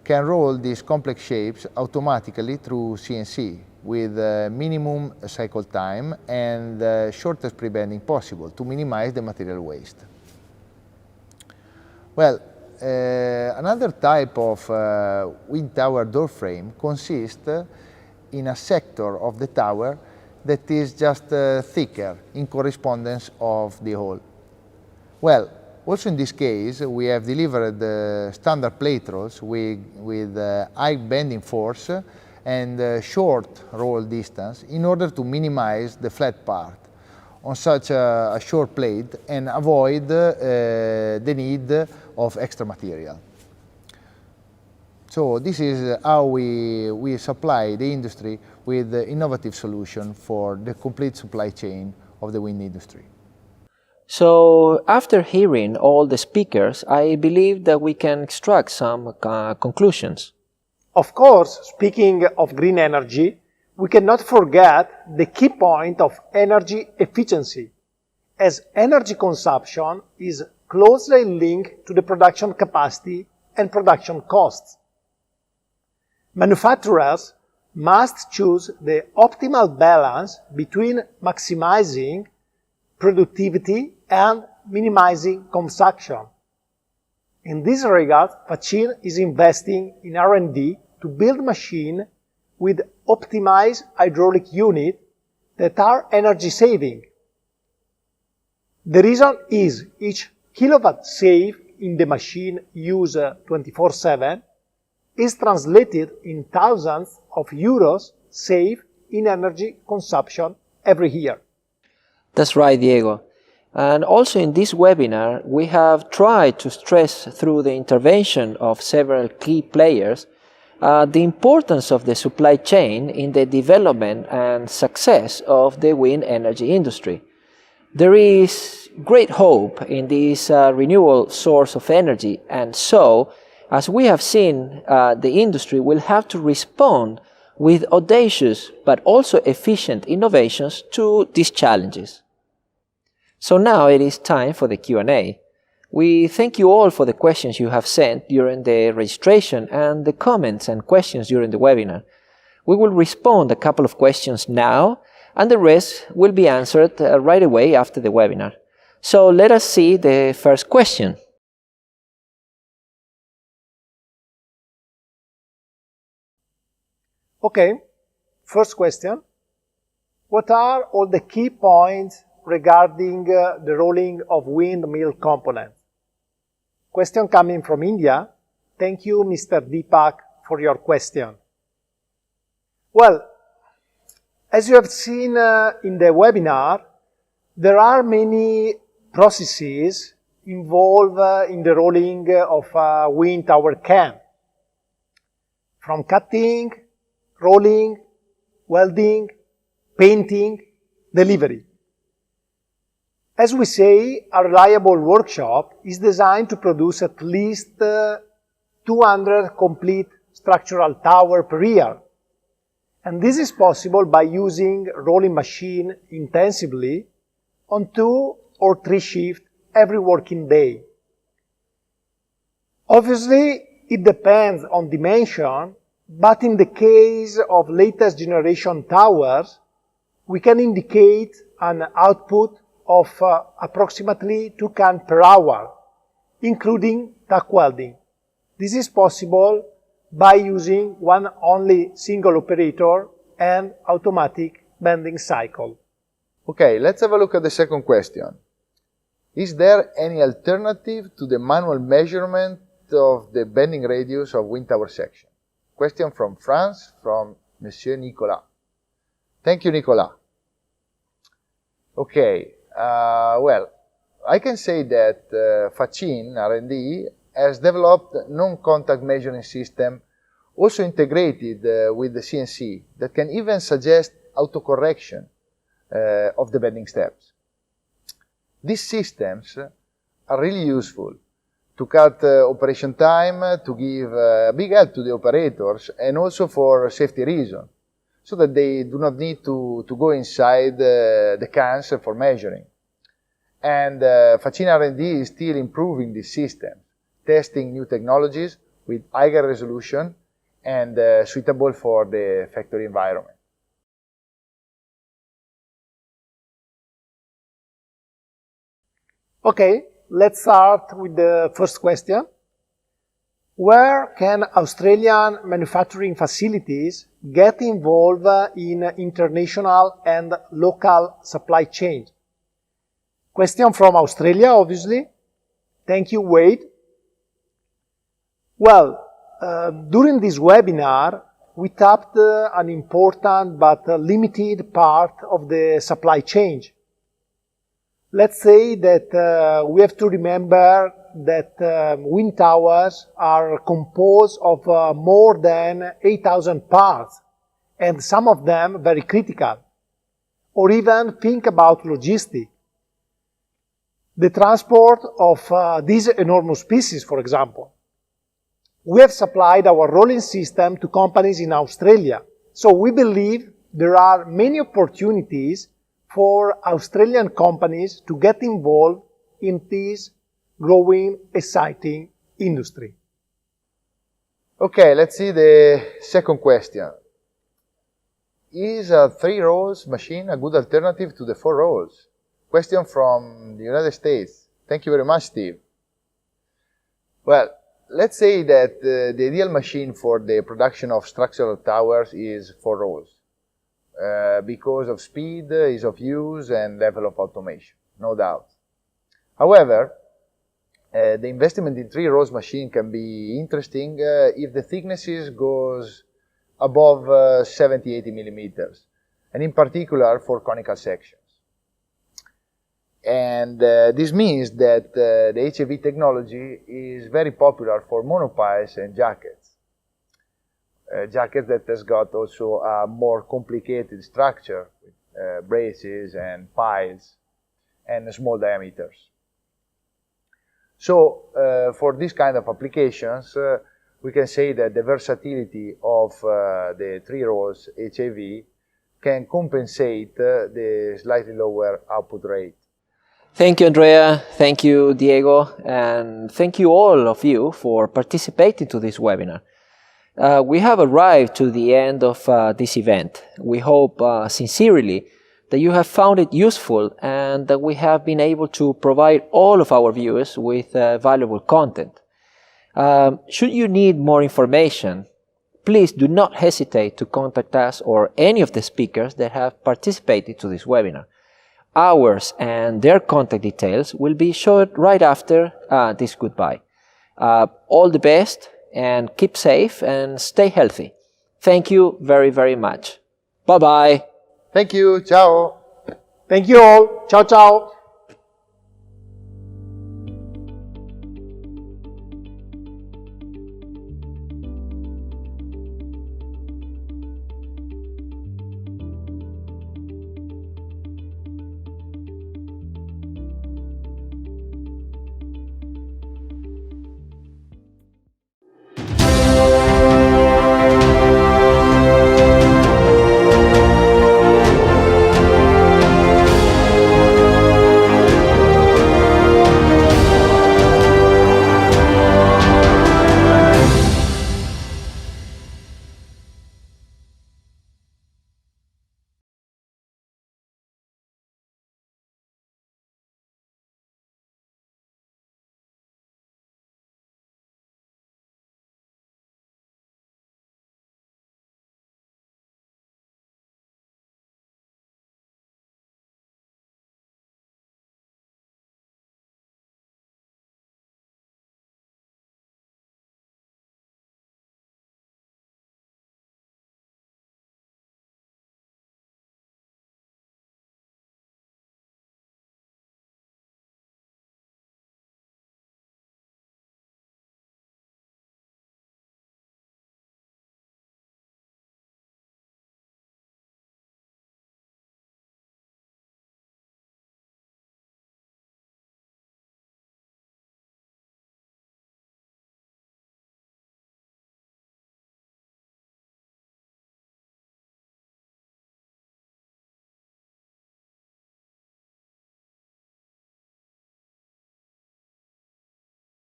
can roll these complex shapes automatically through CNC with minimum cycle time and shortest pre-bending possible to minimize the material waste. Well, another type of wind tower door frame consists in a sector of the tower that is just thicker in correspondence of the hole. Well, also in this case, we have delivered standard plate rolls with high bending force and short roll distance in order to minimize the flat part on such a short plate and avoid the need of extra material. So this is how we supply the industry with the innovative solution for the complete supply chain of the wind industry. So, after hearing all the speakers, I believe that we can extract some conclusions. Of course, speaking of green energy, we cannot forget the key point of energy efficiency, as energy consumption is closely linked to the production capacity and production costs. Manufacturers must choose the optimal balance between maximizing productivity and minimizing consumption. In this regard, Faccin is investing in R&D to build machines with optimized hydraulic units that are energy saving. The reason is each kilowatt saved in the machine used 24/7 is translated in thousands of euros saved in energy consumption every year. That's right, Diego. And also in this webinar, we have tried to stress through the intervention of several key players the importance of the supply chain in the development and success of the wind energy industry. There is great hope in this renewable source of energy, and so, as we have seen, the industry will have to respond with audacious but also efficient innovations to these challenges. So now it is time for the Q&A. We thank you all for the questions you have sent during the registration and the comments and questions during the webinar. We will respond a couple of questions now, and the rest will be answered right away after the webinar. So let us see the first question. Okay, first question. What are all the key points regarding the rolling of windmill components? Question coming from India. Thank you, Mr. Deepak, for your question. Well, as you have seen in the webinar, there are many processes involved in the rolling of a wind tower can. From cutting, rolling, welding, painting, delivery. As we say, a reliable workshop is designed to produce at least 200 complete structural towers per year. And this is possible by using rolling machine intensively on 2 or 3 shifts every working day. Obviously, it depends on dimension, but in the case of latest generation towers, we can indicate an output of approximately 2 cans per hour, including tack welding. This is possible by using one only single operator and automatic bending cycle. Okay, let's have a look at the second question. Is there any alternative to the manual measurement of the bending radius of wind tower section? Question from France, from Monsieur Nicolas. Thank you, Nicolas. Okay, well, I can say that Faccin R&D has developed non-contact measuring system also integrated with the CNC that can even suggest autocorrection of the bending steps. These systems are really useful to cut operation time, to give big help to the operators, and also for safety reasons, so that they do not need to go inside the cans for measuring. And Faccin R&D is still improving this system, testing new technologies with higher resolution and suitable for the factory environment. Okay, let's start with the first question. Where can Australian manufacturing facilities get involved in international and local supply chain? Question from Australia, obviously. Thank you, Wade. Well, during this webinar, we tapped an important but limited part of the supply chain. Let's say that we have to remember that wind towers are composed of more than 8,000 parts, and some of them very critical. Or even think about logistics. The transport of these enormous pieces, for example. We have supplied our rolling system to companies in Australia, so we believe there are many opportunities for Australian companies to get involved in this growing, exciting industry. Okay, let's see the second question. is a 3 rows machine a good alternative to the 4 rows? Question from the United States. Thank you very much, Steve. Well, let's say that the ideal machine for the production of structural towers is 4 rows because of speed, ease of use, and level of automation, no doubt. However, the investment in 3 rows machine can be interesting if the thicknesses goes above 70-80 millimeters, and in particular for conical sections. And this means that the HAV technology is very popular for monopiles and jackets. Jackets that has got also a more complicated structure, with braces and piles and small diameters. So for this kind of applications, we can say that the versatility of the 3 rows HAV can compensate the slightly lower output rate. Thank you, Andrea. Thank you, Diego. And thank you all of you for participating to this webinar. We have arrived to the end of this event. We hope sincerely that you have found it useful and that we have been able to provide all of our viewers with valuable content. Should you need more information, please do not hesitate to contact us or any of the speakers that have participated to this webinar. Ours and their contact details will be shown right after this goodbye. All the best and keep safe and stay healthy. Thank you very, very much. Bye-bye. Thank you. Ciao. Thank you all. Ciao, ciao.